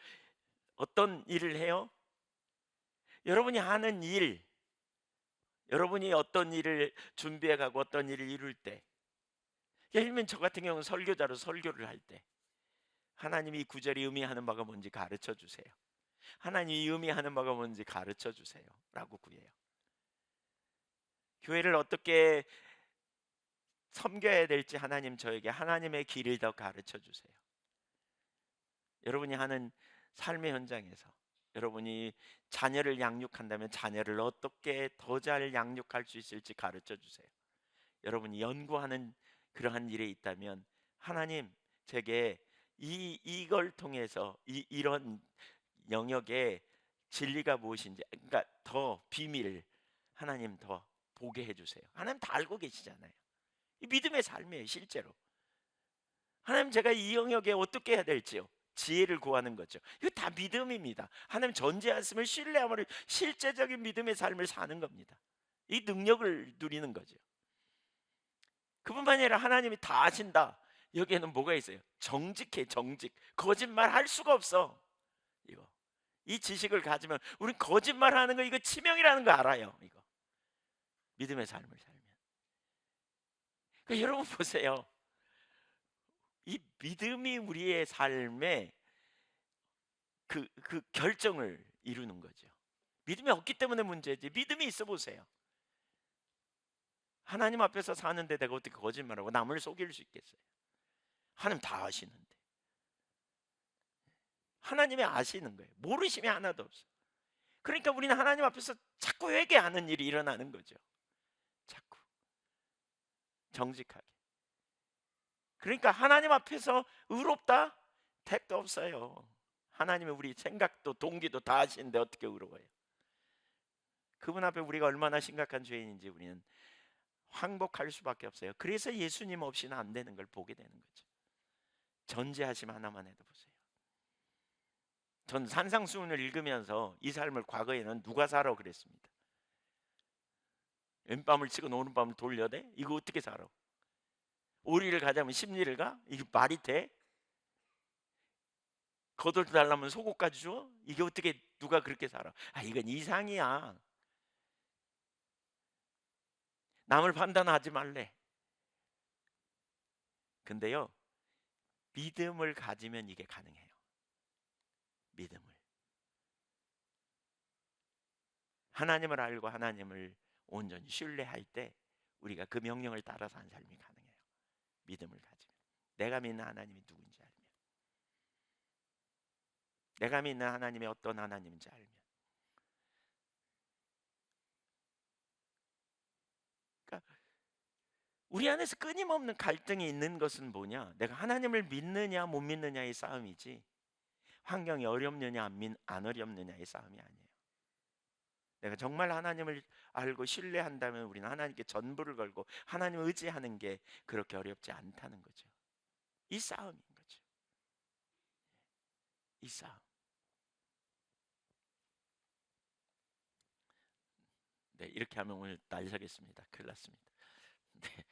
어떤 일을 해요? 여러분이 하는 일, 여러분이 어떤 일을 준비해 가고 어떤 일을 이룰 때, 예를 들면 저 같은 경우는 설교자로 설교를 할 때 하나님이 이 구절이 의미하는 바가 뭔지 가르쳐 주세요. 하나님이 의미하는 바가 뭔지 가르쳐 주세요 라고 구해요. 교회를 어떻게 섬겨야 될지 하나님 저에게 하나님의 길을 더 가르쳐 주세요. 여러분이 하는 삶의 현장에서 여러분이 자녀를 양육한다면 자녀를 어떻게 더 잘 양육할 수 있을지 가르쳐 주세요. 여러분이 연구하는 그러한 일에 있다면 하나님 제게 이걸 통해서 이런 영역의 진리가 무엇인지, 그러니까 더 비밀 하나님 더 보게 해주세요. 하나님 다 알고 계시잖아요. 이 믿음의 삶이에요. 실제로 하나님 제가 이 영역에 어떻게 해야 될지요, 지혜를 구하는 거죠. 이거 다 믿음입니다. 하나님 전제하심을 신뢰함으로 실제적인 믿음의 삶을 사는 겁니다. 이 능력을 누리는 거죠. 그뿐만이 아니라 하나님이 다 아신다. 여기에는 뭐가 있어요? 정직해. 정직. 거짓말 할 수가 없어. 이거 이 지식을 가지면 우린 거짓말하는 거 이거 치명이라는 거 알아요. 이거 믿음의 삶을 살면. 그러니까 여러분 보세요. 이 믿음이 우리의 삶에 그 결정을 이루는 거죠. 믿음이 없기 때문에 문제지. 믿음이 있어 보세요. 하나님 앞에서 사는데 내가 어떻게 거짓말하고 남을 속일 수 있겠어요? 하나님 다 아시는데. 하나님이 아시는 거예요. 모르심이 하나도 없어요. 그러니까 우리는 하나님 앞에서 자꾸 회개하는 일이 일어나는 거죠. 자꾸 정직하게. 그러니까 하나님 앞에서 의롭다? 택도 없어요. 하나님이 우리 생각도 동기도 다 아시는데 어떻게 의로워요? 그분 앞에 우리가 얼마나 심각한 죄인인지 우리는 항복할 수밖에 없어요. 그래서 예수님 없이는 안 되는 걸 보게 되는 거죠. 전제하심 하나만 해도 보세요. 전 산상수훈을 읽으면서 이 삶을 과거에는 누가 살아 그랬습니다. 왼밤을 치고 오른밤을 돌려대? 이거 어떻게 살아? 오리를 가자면 십리를 가? 이게 말이 돼? 거들떠 달라면 속옷까지 줘? 이게 어떻게 누가 그렇게 살아? 아 이건 이상이야. 남을 판단하지 말래. 근데요, 믿음을 가지면 이게 가능해요. 믿음을. 하나님을 알고 하나님을 온전히 신뢰할 때 우리가 그 명령을 따라 사는 삶이 가능해요. 믿음을 가지면. 내가 믿는 하나님이 누군지 알면. 내가 믿는 하나님이 어떤 하나님인지 알면. 그러니까 우리 안에서 끊임없는 갈등이 있는 것은 뭐냐? 내가 하나님을 믿느냐 못 믿느냐의 싸움이지 환경이 어렵느냐 안 어렵느냐의 싸움이 아니에요. 내가 정말 하나님을 알고 신뢰한다면 우리는 하나님께 전부를 걸고 하나님을 의지하는 게 그렇게 어렵지 않다는 거죠. 이 싸움인 거죠. 이 싸움. 네, 이렇게 하면 오늘 날 서겠습니다. 큰일 났습니다. 네.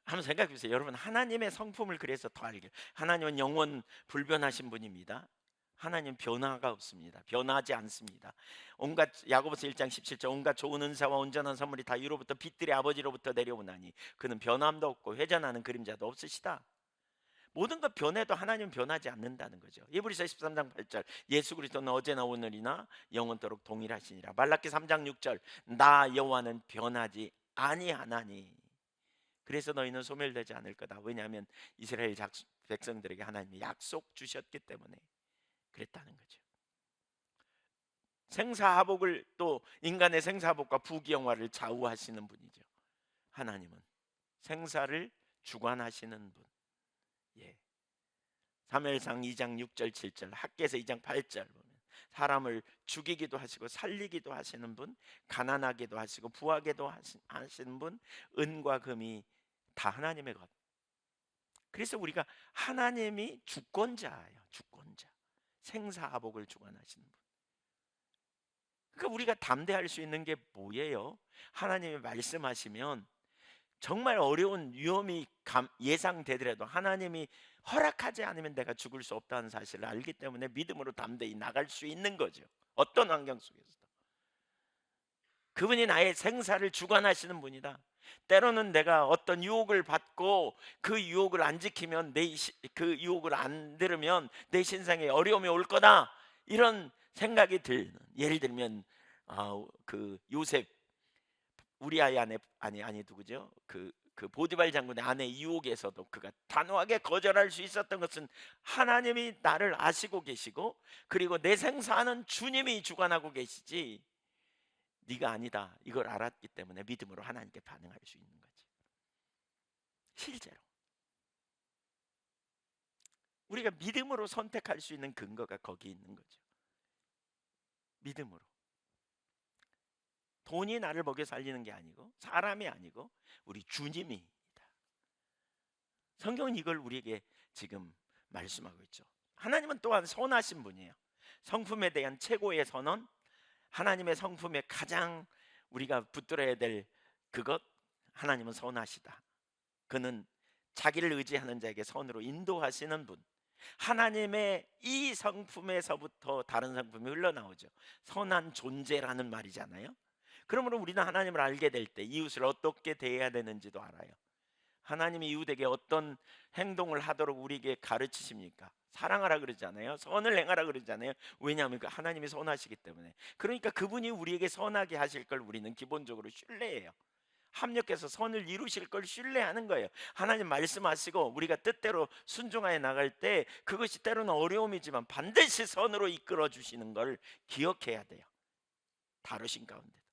한번 생각해 보세요. 여러분 하나님의 성품을 그래서 더 알게. 하나님은 영원 불변하신 분입니다. 하나님 변화가 없습니다. 변하지 않습니다. 온갖 야고보서 1장 17절 온갖 좋은 은사와 온전한 선물이 다 위로부터 빛들의 아버지로부터 내려오나니 그는 변함도 없고 회전하는 그림자도 없으시다. 모든 것 변해도 하나님은 변하지 않는다는 거죠. 예브리서 13장 8절 예수 그리스도는 어제나 오늘이나 영원토록 동일하시니라. 말라기 3장 6절 나 여호와는 변하지 아니하나니 그래서 너희는 소멸되지 않을 거다. 왜냐하면 이스라엘 백성들에게 하나님이 약속 주셨기 때문에 그랬다는 거죠. 생사하복을 또 인간의 생사하복과 부귀영화를 좌우하시는 분이죠. 하나님은 생사를 주관하시는 분. 예. 사무엘상 2장 6절 7절 학개서 2장 8절 보면 사람을 죽이기도 하시고 살리기도 하시는 분, 가난하게도 하시고 부하게도 하시는 분, 은과 금이 다 하나님의 것. 그래서 우리가 하나님이 주권자예요. 주권자. 생사하복을 주관하시는 분. 그러니까 우리가 담대할 수 있는 게 뭐예요? 하나님이 말씀하시면 정말 어려운 위험이 예상되더라도 하나님이 허락하지 않으면 내가 죽을 수 없다는 사실을 알기 때문에 믿음으로 담대히 나갈 수 있는 거죠. 어떤 환경 속에서도. 그분이 나의 생사를 주관하시는 분이다. 때로는 내가 어떤 유혹을 받고 그 유혹을 안 지키면 그 유혹을 안 들으면 내 신상에 어려움이 올 거다. 이런 생각이 들는, 예를 들면 그 요셉, 우리 아이 아내, 아니 누구죠? 그 보디발 장군의 아내 유혹에서도 그가 단호하게 거절할 수 있었던 것은 하나님이 나를 아시고 계시고, 그리고 내 생사는 주님이 주관하고 계시지 네가 아니다, 이걸 알았기 때문에 믿음으로 하나님께 반응할 수 있는 거지. 실제로 우리가 믿음으로 선택할 수 있는 근거가 거기 있는 거죠. 믿음으로. 돈이 나를 먹여 살리는 게 아니고, 사람이 아니고 우리 주님이다. 성경은 이걸 우리에게 지금 말씀하고 있죠. 하나님은 또한 선하신 분이에요. 성품에 대한 최고의 선언, 하나님의 성품에 가장 우리가 붙들어야 될 그것, 하나님은 선하시다. 그는 자기를 의지하는 자에게 선으로 인도하시는 분. 하나님의 이 성품에서부터 다른 성품이 흘러나오죠. 선한 존재라는 말이잖아요. 그러므로 우리는 하나님을 알게 될 때 이웃을 어떻게 대해야 되는지도 알아요. 하나님이 이웃에게 어떤 행동을 하도록 우리에게 가르치십니까? 사랑하라 그러잖아요. 선을 행하라 그러잖아요. 왜냐하면 하나님이 선하시기 때문에. 그러니까 그분이 우리에게 선하게 하실 걸 우리는 기본적으로 신뢰해요. 합력해서 선을 이루실 걸 신뢰하는 거예요. 하나님 말씀하시고 우리가 뜻대로 순종하여 나갈 때 그것이 때로는 어려움이지만 반드시 선으로 이끌어 주시는 걸 기억해야 돼요. 다루신 가운데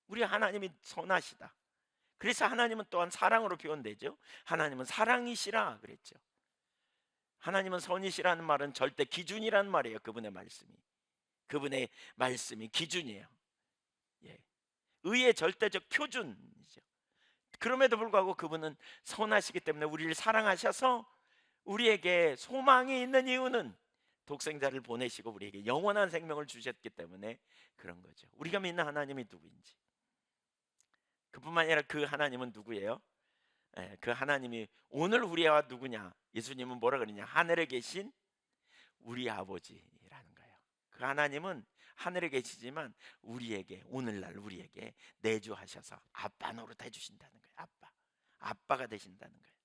우리 하나님이 선하시다. 그래서 하나님은 또한 사랑으로 표현되죠. 하나님은 사랑이시라 그랬죠. 하나님은 선이시라는 말은 절대 기준이라는 말이에요. 그분의 말씀이 기준이에요. 예. 의의 절대적 표준이죠. 그럼에도 불구하고 그분은 선하시기 때문에 우리를 사랑하셔서 우리에게 소망이 있는 이유는 독생자를 보내시고 우리에게 영원한 생명을 주셨기 때문에 그런 거죠. 우리가 믿는 하나님이 누구인지. 그뿐만 아니라 그 하나님은 누구예요? 그 하나님이 오늘 우리와 누구냐? 예수님은 뭐라 그러냐? 하늘에 계신 우리 아버지라는 거예요. 그 하나님은 하늘에 계시지만 우리에게, 오늘날 우리에게 내주하셔서 아빠 노릇 해주신다는 거예요. 아빠가 되신다는 거예요.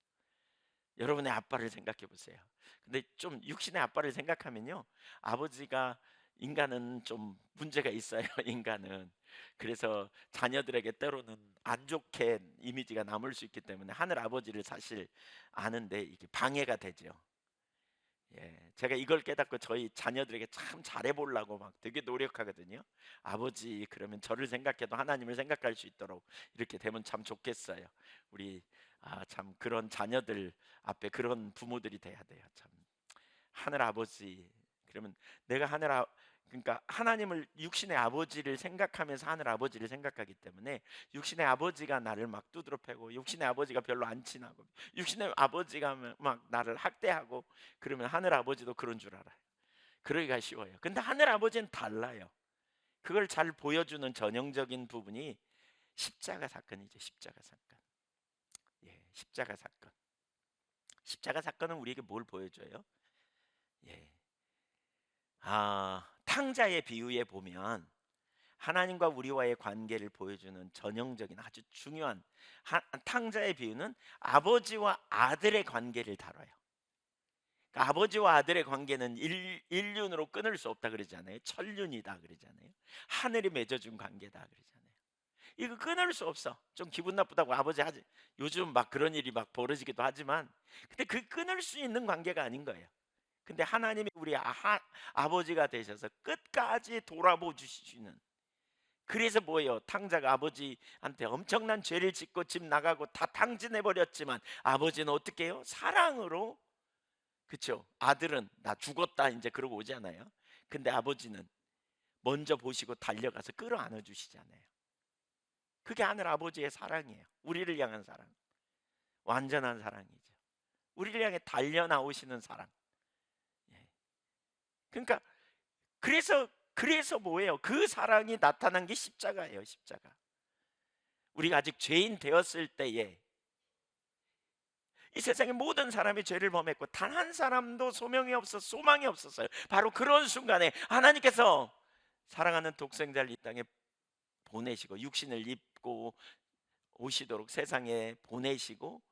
여러분의 아빠를 생각해 보세요. 근데 좀 육신의 아빠를 생각하면요, 아버지가, 인간은 좀 문제가 있어요. 인간은. 그래서 자녀들에게 때로는 안 좋게 이미지가 남을 수 있기 때문에 하늘 아버지를 사실 아는데 이게 방해가 되죠. 예, 제가 이걸 깨닫고 저희 자녀들에게 참 잘해보려고 막 되게 노력하거든요. 아버지 그러면 저를 생각해도 하나님을 생각할 수 있도록 이렇게 되면 참 좋겠어요. 우리 참 그런 자녀들 앞에 그런 부모들이 돼야 돼요. 참 하늘 아버지 그러면 내가 그러니까 하나님을, 육신의 아버지를 생각하면서 하늘 아버지를 생각하기 때문에 육신의 아버지가 나를 막 두드러 패고 육신의 아버지가 별로 안 친하고 육신의 아버지가 막 나를 학대하고 그러면 하늘 아버지도 그런 줄 알아요. 그러기가 쉬워요. 근데 하늘 아버지는 달라요. 그걸 잘 보여주는 전형적인 부분이 십자가 사건이죠. 십자가 사건. 예, 십자가 사건. 십자가 사건은 우리에게 뭘 보여줘요? 예. 탕자의 비유에 보면 하나님과 우리와의 관계를 보여주는 전형적인 아주 중요한 탕자의 비유는 아버지와 아들의 관계를 다뤄요. 그러니까 아버지와 아들의 관계는 일륜으로 끊을 수 없다 그러잖아요. 천륜이다 그러잖아요. 하늘이 맺어준 관계다 그러잖아요. 이거 끊을 수 없어. 좀 기분 나쁘다고 아버지 하지. 요즘 막 그런 일이 막 벌어지기도 하지만, 근데 그 끊을 수 있는 관계가 아닌 거예요. 근데 하나님이 우리 아버지가 되셔서 끝까지 돌아보 주시는. 그래서 뭐예요? 탕자가 아버지한테 엄청난 죄를 짓고 집 나가고 다 탕진해 버렸지만 아버지는 어떻게 해요? 사랑으로, 그렇죠? 아들은 나 죽었다 이제 그러고 오잖아요. 근데 아버지는 먼저 보시고 달려가서 끌어안아 주시잖아요. 그게 하늘 아버지의 사랑이에요. 우리를 향한 사랑, 완전한 사랑이죠. 우리를 향해 달려 나오시는 사랑. 예. 그러니까 그래서 뭐예요? 그 사랑이 나타난 게 십자가예요. 십자가. 우리가 아직 죄인 되었을 때에 이 세상의 모든 사람이 죄를 범했고 단 한 사람도 소명이 없어 소망이 없었어요. 바로 그런 순간에 하나님께서 사랑하는 독생자를 이 땅에 보내시고 육신을 입고 오시도록 세상에 보내시고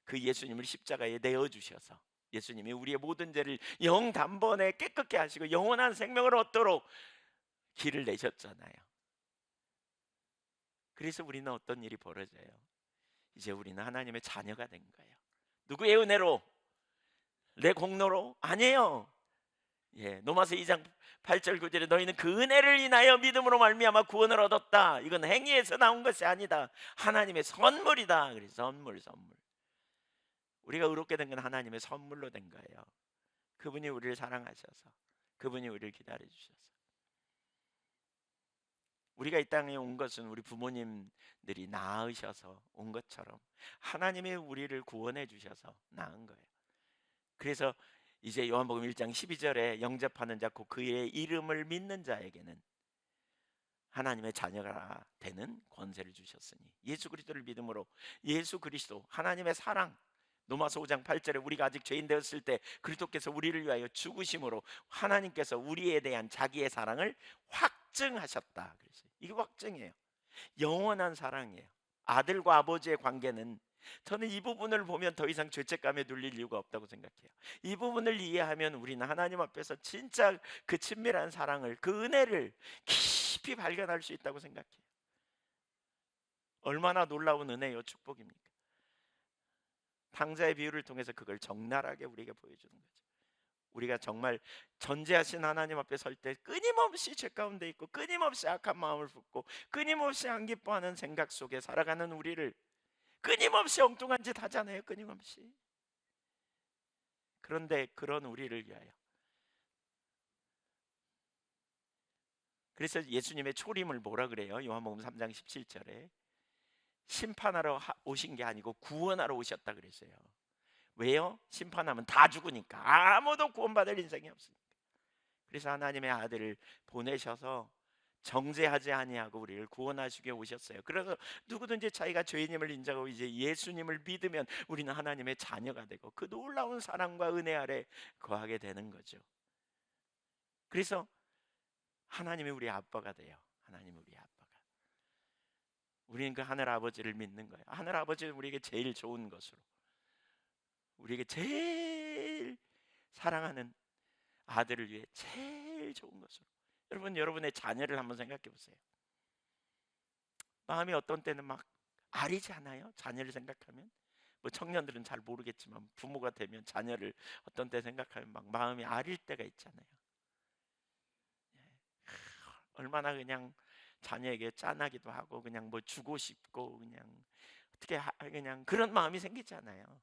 그 예수님을 십자가에 내어 주셔서 예수님이 우리의 모든 죄를 영단번에 깨끗게 하시고 영원한 생명을 얻도록 길을 내셨잖아요. 그래서 우리는 어떤 일이 벌어져요? 이제 우리는 하나님의 자녀가 된 거예요. 누구의 은혜로? 내 공로로? 아니에요. 예, 로마서 2장 8절 9절에 너희는 그 은혜를 인하여 믿음으로 말미암아 구원을 얻었다. 이건 행위에서 나온 것이 아니다. 하나님의 선물이다. 그래서 선물. 우리가 의롭게 된 건 하나님의 선물로 된 거예요. 그분이 우리를 사랑하셔서, 그분이 우리를 기다려 주셔서. 우리가 이 땅에 온 것은 우리 부모님들이 낳으셔서 온 것처럼 하나님이 우리를 구원해 주셔서 낳은 거예요. 그래서 이제 요한복음 1장 12절에 영접하는 자 곧 그의 이름을 믿는 자에게는 하나님의 자녀가 되는 권세를 주셨으니 예수 그리스도를 믿음으로 예수 그리스도 하나님의 사랑 로마서 5장 8절에 우리가 아직 죄인 되었을 때 그리스도께서 우리를 위하여 죽으심으로 하나님께서 우리에 대한 자기의 사랑을 확증하셨다. 그래서 이게 확증이에요. 영원한 사랑이에요. 아들과 아버지의 관계는 저는 이 부분을 보면 더 이상 죄책감에 눌릴 이유가 없다고 생각해요. 이 부분을 이해하면 우리는 하나님 앞에서 진짜 그 친밀한 사랑을, 그 은혜를 깊이 발견할 수 있다고 생각해요. 얼마나 놀라운 은혜요, 축복입니까? 탕자의 비유를 통해서 그걸 적나라하게 우리에게 보여주는 거죠. 우리가 정말 전지하신 하나님 앞에 설 때 끊임없이 죄 가운데 있고 끊임없이 악한 마음을 품고 끊임없이 안 기뻐하는 생각 속에 살아가는 우리를 끊임없이 엉뚱한 짓 하잖아요. 끊임없이. 그런데 그런 우리를 위하여 그래서 예수님의 초림을 뭐라 그래요? 요한복음 3장 17절에 심판하러 오신 게 아니고 구원하러 오셨다 그랬어요. 왜요? 심판하면 다 죽으니까 아무도 구원받을 인생이 없으니까. 그래서 하나님의 아들을 보내셔서 정죄하지 아니하고 우리를 구원하시게 오셨어요. 그래서 누구든지 자기가 죄인임을 인정하고 이제 예수님을 믿으면 우리는 하나님의 자녀가 되고 그 놀라운 사랑과 은혜 아래 거하게 되는 거죠. 그래서 하나님이 우리 아빠가 돼요. 하나님이 우리 아빠가. 우리는 그 하늘 아버지를 믿는 거예요. 하늘 아버지는 우리에게 제일 좋은 것으로 우리에게 제일 사랑하는 아들을 위해 제일 좋은 것으로 여러분 여러분의 자녀를 한번 생각해 보세요. 마음이 어떤 때는 막 아리지 않아요? 자녀를 생각하면 뭐 청년들은 잘 모르겠지만 부모가 되면 자녀를 어떤 때 생각하면 막 마음이 아릴 때가 있잖아요. 예. 얼마나 그냥 자녀에게 짠하기도 하고 그냥 뭐 주고 싶고 그냥 어떻게 그냥 그런 마음이 생기잖아요.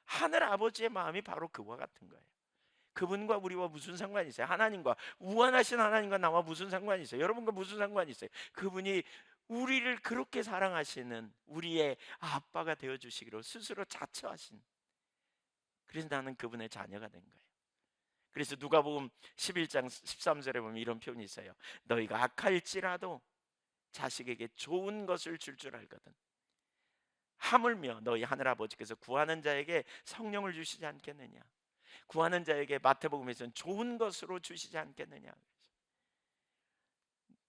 하늘 아버지의 마음이 바로 그와 같은 거예요. 그분과 우리와 무슨 상관이 있어요? 하나님과 우한하신 하나님과 나와 무슨 상관이 있어요? 여러분과 무슨 상관이 있어요? 그분이 우리를 그렇게 사랑하시는 우리의 아빠가 되어 주시기로 스스로 자처하신. 그래서 나는 그분의 자녀가 된 거예요. 그래서 누가복음 11장 13절에 보면 이런 표현이 있어요. 너희가 악할지라도 자식에게 좋은 것을 줄 줄 알거든. 하물며 너희 하늘 아버지께서 구하는 자에게 성령을 주시지 않겠느냐. 구하는 자에게 마태복음에서는 좋은 것으로 주시지 않겠느냐.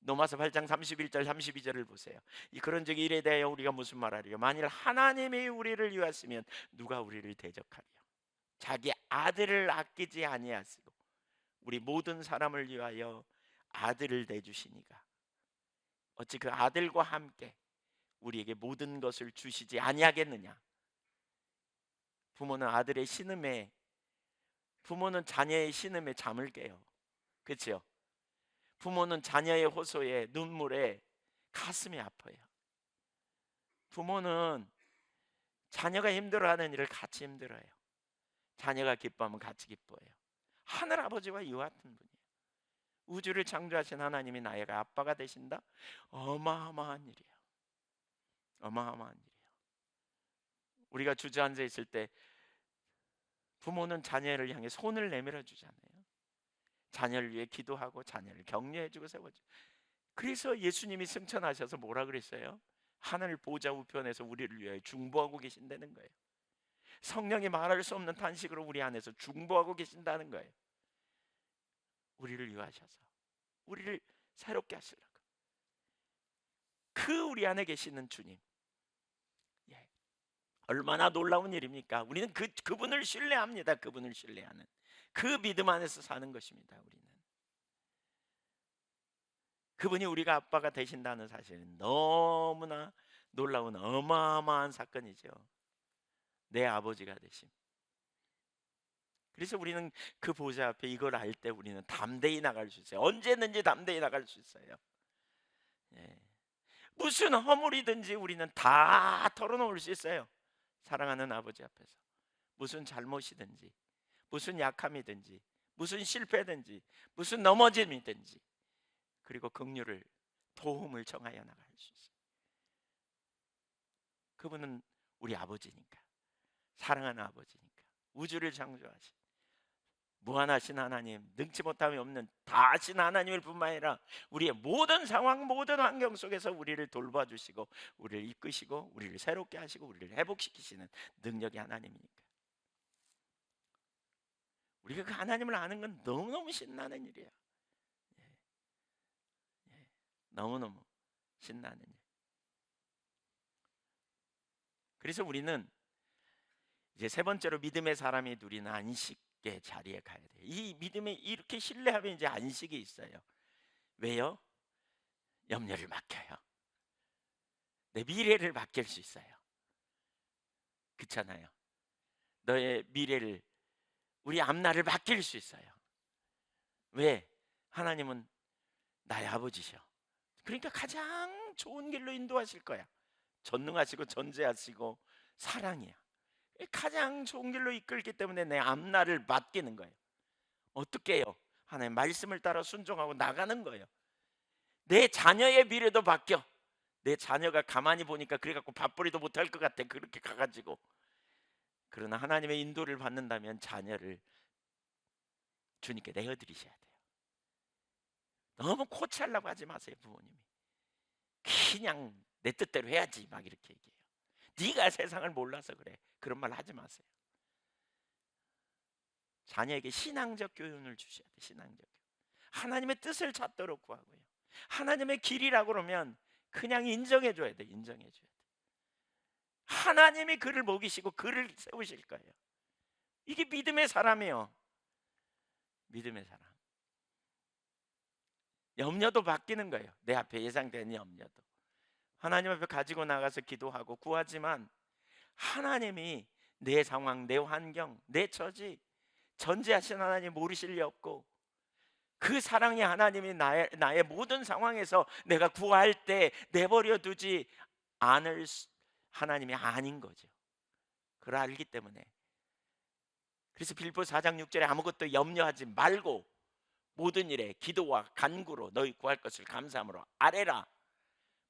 로마서 8장 31절 32절을 보세요. 그런 적이 이래 대하여 우리가 무슨 말하리요? 만일 하나님이 우리를 위하시면 누가 우리를 대적하리요? 자기 아들을 아끼지 아니하시고 우리 모든 사람을 위하여 아들을 내주시니가 어찌 그 아들과 함께 우리에게 모든 것을 주시지 아니하겠느냐. 부모는 아들의 신음에 부모는 자녀의 신음에 잠을 깨요. 그렇죠? 부모는 자녀의 호소에 눈물에 가슴이 아파요. 부모는 자녀가 힘들어하는 일을 같이 힘들어요. 자녀가 기뻐하면 같이 기뻐해요. 하늘 아버지와 이와 같은 분이에요. 우주를 창조하신 하나님이 나의 아빠가 되신다? 어마어마한 일이에요. 어마어마한 일이에요. 우리가 주저앉아 있을 때 부모는 자녀를 향해 손을 내밀어 주잖아요. 자녀를 위해 기도하고 자녀를 격려해주고 세워주고. 그래서 예수님이 승천하셔서 뭐라 그랬어요? 하늘 보좌 우편에서 우리를 위하여 중보하고 계신다는 거예요. 성령이 말할 수 없는 탄식으로 우리 안에서 중보하고 계신다는 거예요. 우리를 위하셔서 우리를 새롭게 하시려고. 그 우리 안에 계시는 주님, 예, 얼마나 놀라운 일입니까? 우리는 그분을 신뢰합니다. 그분을 신뢰하는 그 믿음 안에서 사는 것입니다. 우리는 그분이 우리가 아빠가 되신다는 사실은 너무나 놀라운 어마어마한 사건이죠. 내 아버지가 되심. 그래서 우리는 그 보좌 앞에 이걸 알 때 우리는 담대히 나갈 수 있어요. 언제든지 담대히 나갈 수 있어요. 예. 무슨 허물이든지 우리는 다 털어놓을 수 있어요. 사랑하는 아버지 앞에서. 무슨 잘못이든지, 무슨 약함이든지, 무슨 실패든지, 무슨 넘어짐이든지, 그리고 긍휼을, 도움을 청하여 나갈 수 있어요. 그분은 우리 아버지니까, 사랑하는 아버지니까, 우주를 창조하신 무한하신 하나님, 능치 못함이 없는 다하신 하나님일 뿐만 아니라 우리의 모든 상황, 모든 환경 속에서 우리를 돌봐주시고 우리를 이끄시고 우리를 새롭게 하시고 우리를 회복시키시는 능력의 하나님이니까 우리가 그 하나님을 아는 건 너무너무 신나는 일이에요. 예, 예, 너무너무 신나는 일. 그래서 우리는 이제 세 번째로 믿음의 사람이 누리는 안식의 자리에 가야 돼요. 이 믿음에 이렇게 신뢰하면 이제 안식이 있어요. 왜요? 염려를 맡겨요. 내 미래를 맡길 수 있어요. 그렇잖아요. 너의 미래를, 우리 앞날을 맡길 수 있어요. 왜? 하나님은 나의 아버지셔. 그러니까 가장 좋은 길로 인도하실 거야. 전능하시고 전제하시고 사랑이야. 가장 좋은 길로 이끌기 때문에 내 앞날을 맡기는 거예요. 어떻게 해요? 하나님 말씀을 따라 순종하고 나가는 거예요. 내 자녀의 미래도 바뀌어. 내 자녀가 가만히 보니까 그래갖고 밥벌이도 못할 것 같아. 그렇게 가가지고. 그러나 하나님의 인도를 받는다면 자녀를 주님께 내어드리셔야 돼요. 너무 코치하려고 하지 마세요. 부모님이 그냥 내 뜻대로 해야지 막 이렇게 얘기해요. 네가 세상을 몰라서 그래. 그런 말 하지 마세요. 자녀에게 신앙적 교훈을 주셔야 돼. 신앙적 교훈. 하나님의 뜻을 찾도록 구하고요. 하나님의 길이라고 그러면 그냥 인정해줘야 돼. 인정해줘야 돼. 하나님이 그를 먹이시고 그를 세우실 거예요. 이게 믿음의 사람이에요. 믿음의 사람. 염려도 바뀌는 거예요. 내 앞에 예상되는 염려도. 하나님 앞에 가지고 나가서 기도하고 구하지만 하나님이 내 상황, 내 환경, 내 처지 전지하신 하나님 모르실 리 없고 그 사랑의 하나님이 나의 모든 상황에서 내가 구할 때 내버려 두지 않을 하나님이 아닌 거죠. 그걸 알기 때문에. 그래서 빌보 4장 6절에 아무것도 염려하지 말고 모든 일에 기도와 간구로 너희 구할 것을 감사함으로 아뢰라.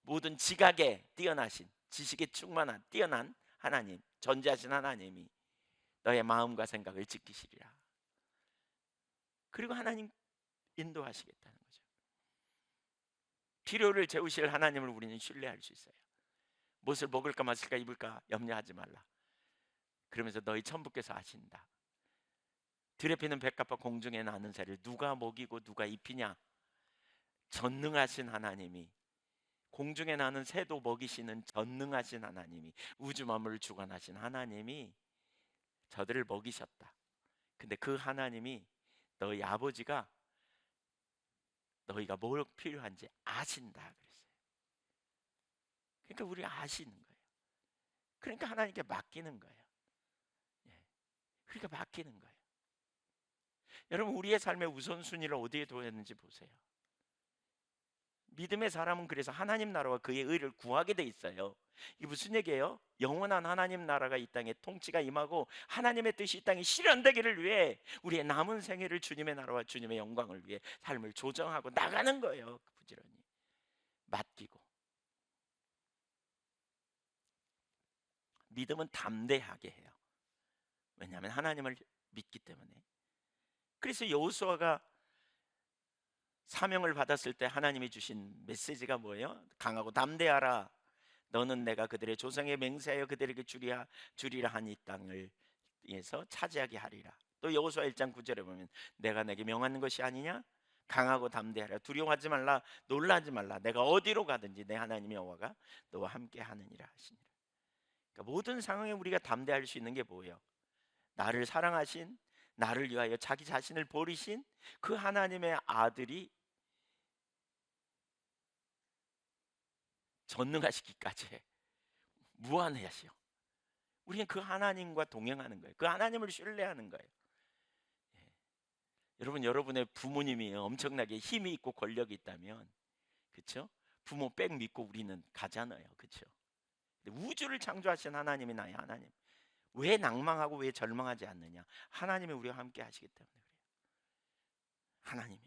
모든 지각에 뛰어나신, 지식에 충만한 뛰어난 하나님, 전지하신 하나님이 너의 마음과 생각을 지키시리라. 그리고 하나님 인도하시겠다는 거죠. 필요를 채우실 하나님을 우리는 신뢰할 수 있어요. 무엇을 먹을까 마실까 입을까 염려하지 말라. 그러면서 너희 천부께서 아신다. 들에 피는 백합과 공중에 나는 새를 누가 먹이고 누가 입히냐. 전능하신 하나님이, 공중에 나는 새도 먹이시는 전능하신 하나님이, 우주 만물을 주관하신 하나님이 저들을 먹이셨다. 근데 그 하나님이 너희 아버지가 너희가 뭘 필요한지 아신다 그랬어요. 그러니까 우리 아시는 거예요. 그러니까 하나님께 맡기는 거예요. 예. 그러니까 맡기는 거예요. 여러분 우리의 삶의 우선순위를 어디에 둬야 하는지 보세요. 믿음의 사람은 그래서 하나님 나라와 그의 의를 구하게 돼 있어요. 이게 무슨 얘기예요? 영원한 하나님 나라가 이 땅에 통치가 임하고 하나님의 뜻이 이 땅에 실현되기를 위해 우리의 남은 생애를 주님의 나라와 주님의 영광을 위해 삶을 조정하고 나가는 거예요. 부지런히 맡기고. 믿음은 담대하게 해요. 왜냐하면 하나님을 믿기 때문에. 그래서 여호수아가 사명을 받았을 때 하나님이 주신 메시지가 뭐예요? 강하고 담대하라. 너는 내가 그들의 조상에 맹세하여 그들에게 주리라 한 이 땅을 에서 차지하게 하리라. 또 여호수아 1장 9절에 보면 내가 내게 명하는 것이 아니냐? 강하고 담대하라. 두려워하지 말라. 놀라지 말라. 내가 어디로 가든지 내 하나님 여호와가 너와 함께 하느니라 하시니라. 그러니까 모든 상황에 우리가 담대할 수 있는 게 뭐예요? 나를 사랑하신, 나를 위하여 자기 자신을 버리신 그 하나님의 아들이 전능하시기까지 무한하시오. 우리는 그 하나님과 동행하는 거예요. 그 하나님을 신뢰하는 거예요. 예. 여러분, 여러분의 부모님이 엄청나게 힘이 있고 권력이 있다면, 그렇죠? 부모 백 믿고 우리는 가잖아요, 그렇죠? 우주를 창조하신 하나님이 나의 하나님. 왜 낭망하고 왜 절망하지 않느냐? 하나님이 우리와 함께 하시기 때문에 그래요. 하나님이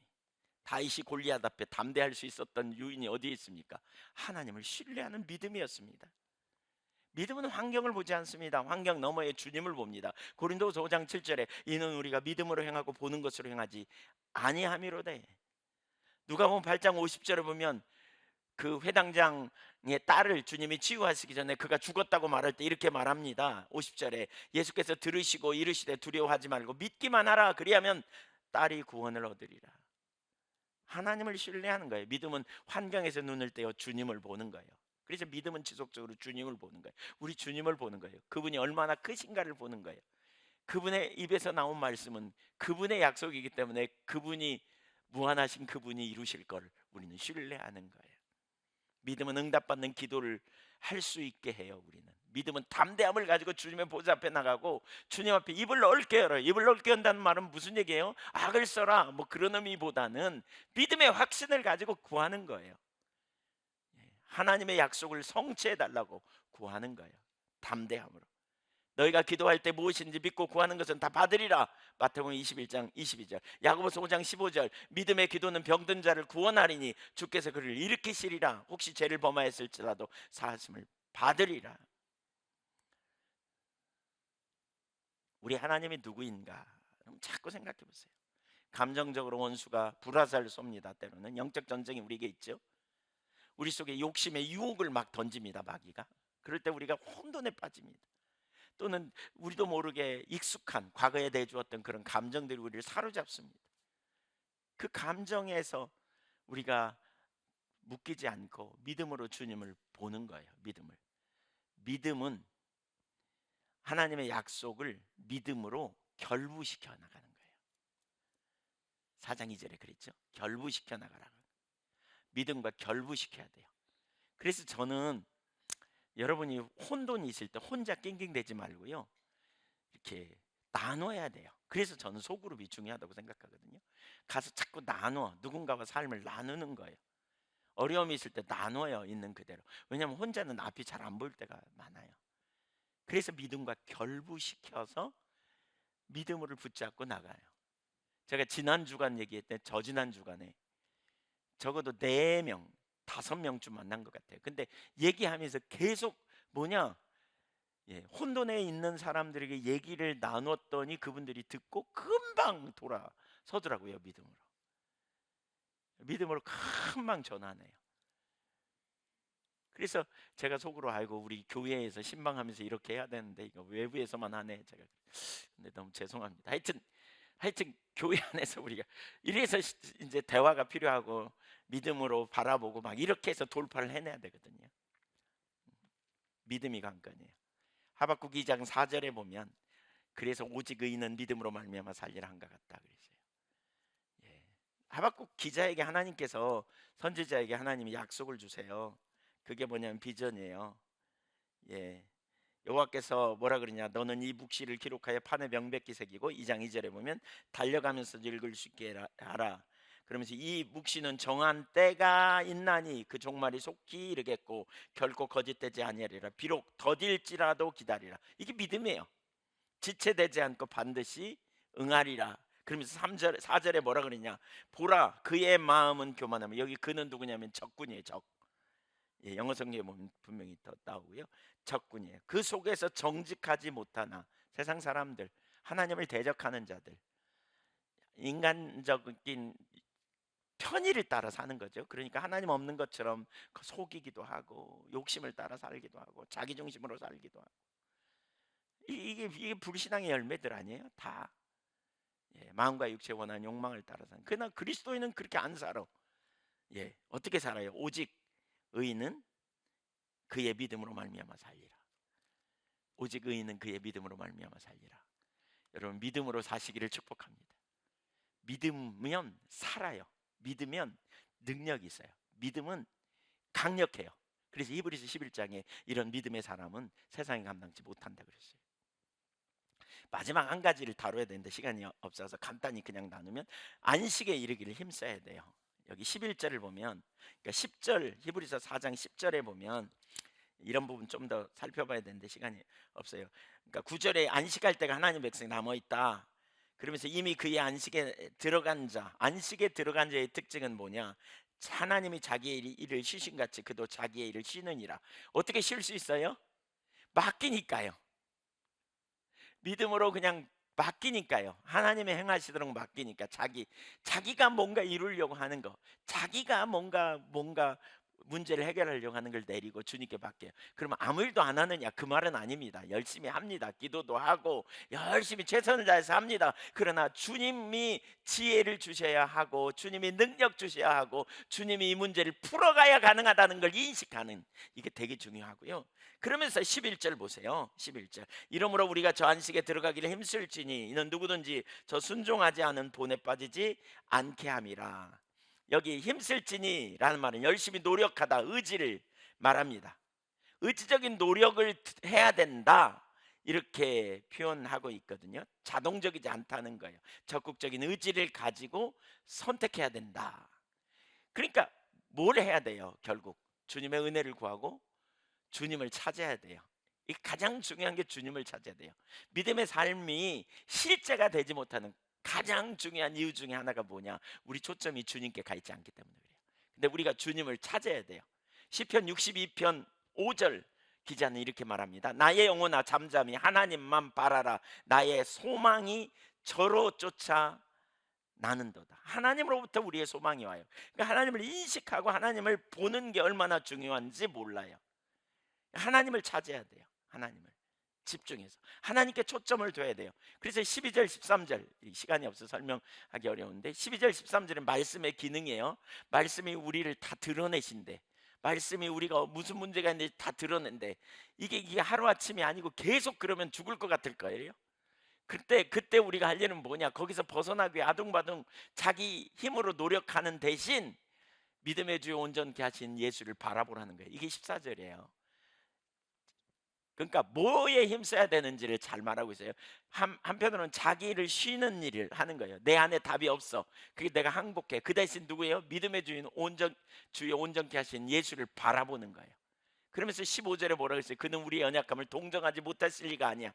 다윗이 골리앗 앞에 담대할 수 있었던 요인이 어디에 있습니까? 하나님을 신뢰하는 믿음이었습니다. 믿음은 환경을 보지 않습니다. 환경 너머에 주님을 봅니다. 고린도서 5장 7절에 이는 우리가 믿음으로 행하고 보는 것으로 행하지 아니함이로되. 누가복음 8장 50절에 보면 그 회당장의 딸을 주님이 치유하시기 전에 그가 죽었다고 말할 때 이렇게 말합니다. 50절에 예수께서 들으시고 이르시되 두려워하지 말고 믿기만 하라. 그리하면 딸이 구원을 얻으리라. 하나님을 신뢰하는 거예요. 믿음은 환경에서 눈을 떼어 주님을 보는 거예요. 그래서 믿음은 지속적으로 주님을 보는 거예요. 우리 주님을 보는 거예요. 그분이 얼마나 크신가를 보는 거예요. 그분의 입에서 나온 말씀은 그분의 약속이기 때문에 그분이 무한하신 그분이 이루실 걸 우리는 신뢰하는 거예요. 믿음은 응답받는 기도를 할 수 있게 해요. 우리는 믿음은 담대함을 가지고 주님의 보좌 앞에 나가고 주님 앞에 입을 넓게 열어요. 입을 넓게 연다는 말은 무슨 얘기예요? 악을 써라 뭐 그런 의미보다는 믿음의 확신을 가지고 구하는 거예요. 하나님의 약속을 성취해 달라고 구하는 거예요. 담대함으로. 너희가 기도할 때 무엇인지 믿고 구하는 것은 다 받으리라. 마태복음 21장 22절. 야고보서 5장 15절. 믿음의 기도는 병든 자를 구원하리니 주께서 그를 일으키시리라. 혹시 죄를 범하였을지라도 사하심을 받으리라. 우리 하나님이 누구인가? 그럼 자꾸 생각해 보세요. 감정적으로 원수가 불화살을 쏩니다. 때로는 영적 전쟁이 우리에게 있죠. 우리 속에 욕심의 유혹을 막 던집니다. 마귀가. 그럴 때 우리가 혼돈에 빠집니다. 또는 우리도 모르게 익숙한 과거에 내주었던 그런 감정들이 우리를 사로잡습니다. 그 감정에서 우리가 묶이지 않고 믿음으로 주님을 보는 거예요. 믿음은 하나님의 약속을 믿음으로 결부시켜 나가는 거예요. 4장 2절에 그랬죠. 결부시켜 나가라고. 믿음과 결부시켜야 돼요. 그래서 저는 여러분이 혼돈이 있을 때 혼자 낑낑대지 말고요. 이렇게 나눠야 돼요. 그래서 저는 소그룹이 중요하다고 생각하거든요. 가서 자꾸 나눠 누군가와 삶을 나누는 거예요. 어려움이 있을 때 나눠요. 있는 그대로. 왜냐하면 혼자는 앞이 잘 안 보일 때가 많아요. 그래서 믿음과 결부시켜서 믿음을 붙잡고 나가요. 제가 지난 주간 얘기했던 저지난 주간에 적어도 4명, 5명쯤 만난 것 같아요. 근데 얘기하면서 계속 뭐냐? 혼돈에 있는 사람들에게 얘기를 나눴더니 그분들이 듣고 금방 돌아서더라고요. 믿음으로 금방 전환해요. 그래서 제가 속으로 알고 우리 교회에서 신방하면서 이렇게 해야 되는데 이거 외부에서만 하네. 제가 근데 너무 죄송합니다. 하여튼 교회 안에서 우리가 이래서 이제 대화가 필요하고 믿음으로 바라보고 막 이렇게 해서 돌파를 해내야 되거든요. 믿음이 관건이에요. 하박국 2장 4절에 보면 그래서 오직 의인은 믿음으로 말미암아 살리라 한것 같다 그랬어요. 하박국 기자에게 하나님께서 선지자에게 하나님이 약속을 주세요. 그게 뭐냐면 비전이에요. 여호와께서 뭐라 그러냐? 너는 이 묵시를 기록하여 판에 명백히 새기고 2장 2절에 보면 달려가면서 읽을 수 있게 하라. 그러면서 이 묵시는 정한 때가 있나니 그 종말이 속히 이르겠고 결코 거짓되지 아니하리라. 비록 더딜지라도 기다리라. 이게 믿음이에요. 지체되지 않고 반드시 응하리라. 그러면서 3절 4절에 뭐라 그러냐? 보라 그의 마음은 교만하며 여기 그는 누구냐면 적군이에요. 적. 영어 성경에 보면 분명히 더 나오고요. 적군이에요. 그 속에서 정직하지 못하나 세상 사람들, 하나님을 대적하는 자들, 인간적인 편의를 따라 사는 거죠. 그러니까 하나님 없는 것처럼 속이기도 하고 욕심을 따라 살기도 하고 자기 중심으로 살기도 하고 이게 불신앙의 열매들 아니에요? 다. 예, 마음과 육체의 원한 욕망을 따라 사는. 그러나 그리스도인은 그렇게 안 살아. 예, 어떻게 살아요? 오직 의인은 그의 믿음으로 말미암아 살리라. 오직 의인은 그의 믿음으로 말미암아 살리라. 여러분 믿음으로 사시기를 축복합니다. 믿으면 살아요. 믿으면 능력이 있어요. 믿음은 강력해요. 그래서 히브리서 11장에 이런 믿음의 사람은 세상에 감당치 못한다 그랬어요. 마지막 한 가지를 다뤄야 되는데 시간이 없어서 간단히 그냥 나누면 안식에 이르기를 힘써야 돼요. 여기 11절을 보면 그러니까 10절 히브리서 4장 10절에 보면 이런 부분 좀 더 살펴봐야 되는데 시간이 없어요. 그러니까 9절에 안식할 때가 하나님 백성이 남아 있다. 그러면서 이미 그의 안식에 들어간 자, 안식에 들어간 자의 특징은 뭐냐? 하나님이 자기의 일을 쉬신 같이 그도 자기의 일을 쉬느니라. 어떻게 쉴 수 있어요? 맡기니까요. 믿음으로 그냥 맡기니까요. 하나님의 행하시도록 맡기니까 자기가 뭔가 이루려고 하는 거, 자기가 뭔가 문제를 해결하려고 하는 걸 내리고 주님께 맡겨요. 그러면 아무 일도 안 하느냐? 그 말은 아닙니다. 열심히 합니다. 기도도 하고 열심히 최선을 다해서 합니다. 그러나 주님이 지혜를 주셔야 하고 주님이 능력 주셔야 하고 주님이 이 문제를 풀어가야 가능하다는 걸 인식하는 이게 되게 중요하고요. 그러면서 11절 보세요. 11절. 이러므로 우리가 저 안식에 들어가기를 힘쓸지니 이는 누구든지 저 순종하지 않은 본에 빠지지 않게 함이라. 여기 힘쓸지니라는 말은 열심히 노력하다, 의지를 말합니다. 의지적인 노력을 해야 된다 이렇게 표현하고 있거든요. 자동적이지 않다는 거예요. 적극적인 의지를 가지고 선택해야 된다. 그러니까 뭘 해야 돼요? 결국 주님의 은혜를 구하고 주님을 찾아야 돼요. 이 가장 중요한 게 주님을 찾아야 돼요. 믿음의 삶이 실제가 되지 못하는 가장 중요한 이유 중에 하나가 뭐냐? 우리 초점이 주님께 가 있지 않기 때문에 그래요. 근데 우리가 주님을 찾아야 돼요. 시편 62편 5절 기자는 이렇게 말합니다. 나의 영혼아 잠잠히 하나님만 바라라. 나의 소망이 저로 쫓아 나는도다. 하나님으로부터 우리의 소망이 와요. 그러니까 하나님을 인식하고 하나님을 보는 게 얼마나 중요한지 몰라요. 하나님을 찾아야 돼요. 하나님을 집중해서 하나님께 초점을 둬야 돼요. 그래서 12절 13절 시간이 없어서 설명하기 어려운데 12절 13절은 말씀의 기능이에요. 말씀이 우리를 다 드러내신대. 말씀이 우리가 무슨 문제가 있는지 다 드러낸대. 이게 하루아침이 아니고 계속 그러면 죽을 것 같을 거예요. 그때 우리가 할 일은 뭐냐? 거기서 벗어나기 위해 아둥바둥 자기 힘으로 노력하는 대신 믿음의 주요 온전케 하신 예수를 바라보라는 거예요. 이게 14절이에요. 그러니까 뭐에 힘써야 되는지를 잘 말하고 있어요. 한편으로는 자기를 쉬는 일을 하는 거예요. 내 안에 답이 없어. 그게 내가 항복해. 그 대신 누구예요? 믿음의 주인 주의 온전케 하신 예수를 바라보는 거예요. 그러면서 15절에 뭐라고 했어요? 그는 우리의 연약함을 동정하지 못하실 리가 아니야.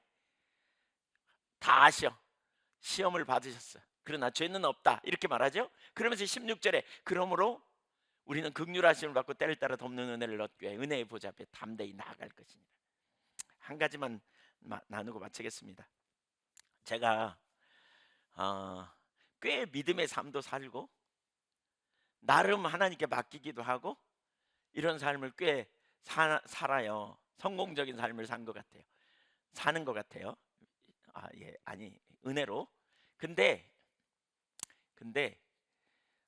다 아셔. 시험을 받으셨어. 그러나 죄는 없다. 이렇게 말하죠. 그러면서 16절에 그러므로 우리는 긍휼하심을 받고 때를 따라 돕는 은혜를 얻기 위해 은혜의 보좌 앞에 담대히 나아갈 것이니라. 한 가지만 나누고 마치겠습니다. 제가 꽤 믿음의 삶도 살고 나름 하나님께 맡기기도 하고 이런 삶을 꽤 살아요. 성공적인 삶을 산 것 같아요. 사는 것 같아요. 예, 아니 은혜로. 근데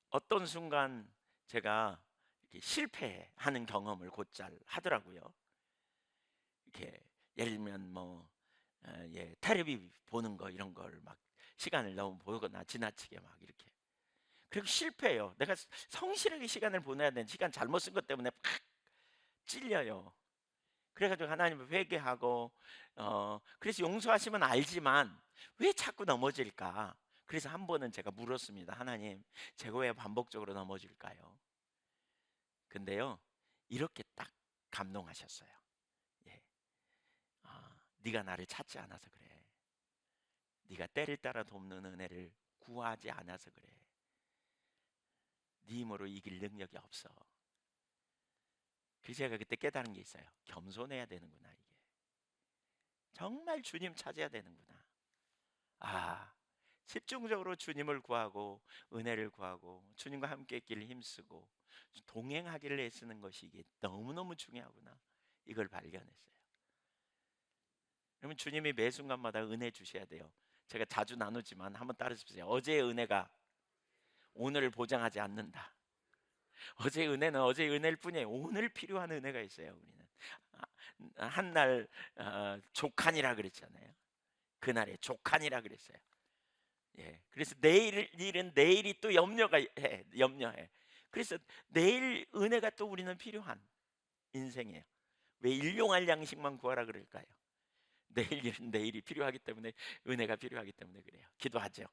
어떤 순간 제가 이렇게 실패하는 경험을 곧잘 하더라고요. 이렇게 예를 들면 예, 테레비 보는 거 이런 걸 막 시간을 너무 보거나 지나치게 막 이렇게 그리고 실패해요. 내가 성실하게 시간을 보내야 되는 시간 잘못 쓴 것 때문에 팍 찔려요. 그래가지고 하나님을 회개하고 그래서 용서하시면 알지만 왜 자꾸 넘어질까? 그래서 한 번은 제가 물었습니다. 하나님, 제가 왜 반복적으로 넘어질까요? 근데요, 이렇게 딱 감동하셨어요. 예. 네가 나를 찾지 않아서 그래. 네가 때를 따라 돕는 은혜를 구하지 않아서 그래. 네 힘으로 이길 능력이 없어. 그래서 제가 그때 깨달은 게 있어요. 겸손해야 되는구나 이게. 정말 주님 찾아야 되는구나. 집중적으로 주님을 구하고 은혜를 구하고 주님과 함께 있기를 힘쓰고 동행하기를 애쓰는 것이 이게 너무너무 중요하구나. 이걸 발견했어요. 그러면 주님이 매 순간마다 은혜 주셔야 돼요. 제가 자주 나누지만 한번 따르십시오. 어제의 은혜가 오늘을 보장하지 않는다. 어제의 은혜는 어제의 은혜일 뿐이에요. 오늘 필요한 은혜가 있어요. 우리는 한날 족한이라 그랬잖아요. 그날에 족한이라 그랬어요. 예, 그래서 내일 일은 내일이 또 염려해. 그래서 내일 은혜가 또 우리는 필요한 인생이에요. 왜 일용할 양식만 구하라 그럴까요? 내일 일은 내일이 필요하기 때문에, 은혜가 필요하기 때문에 그래요. 기도하죠.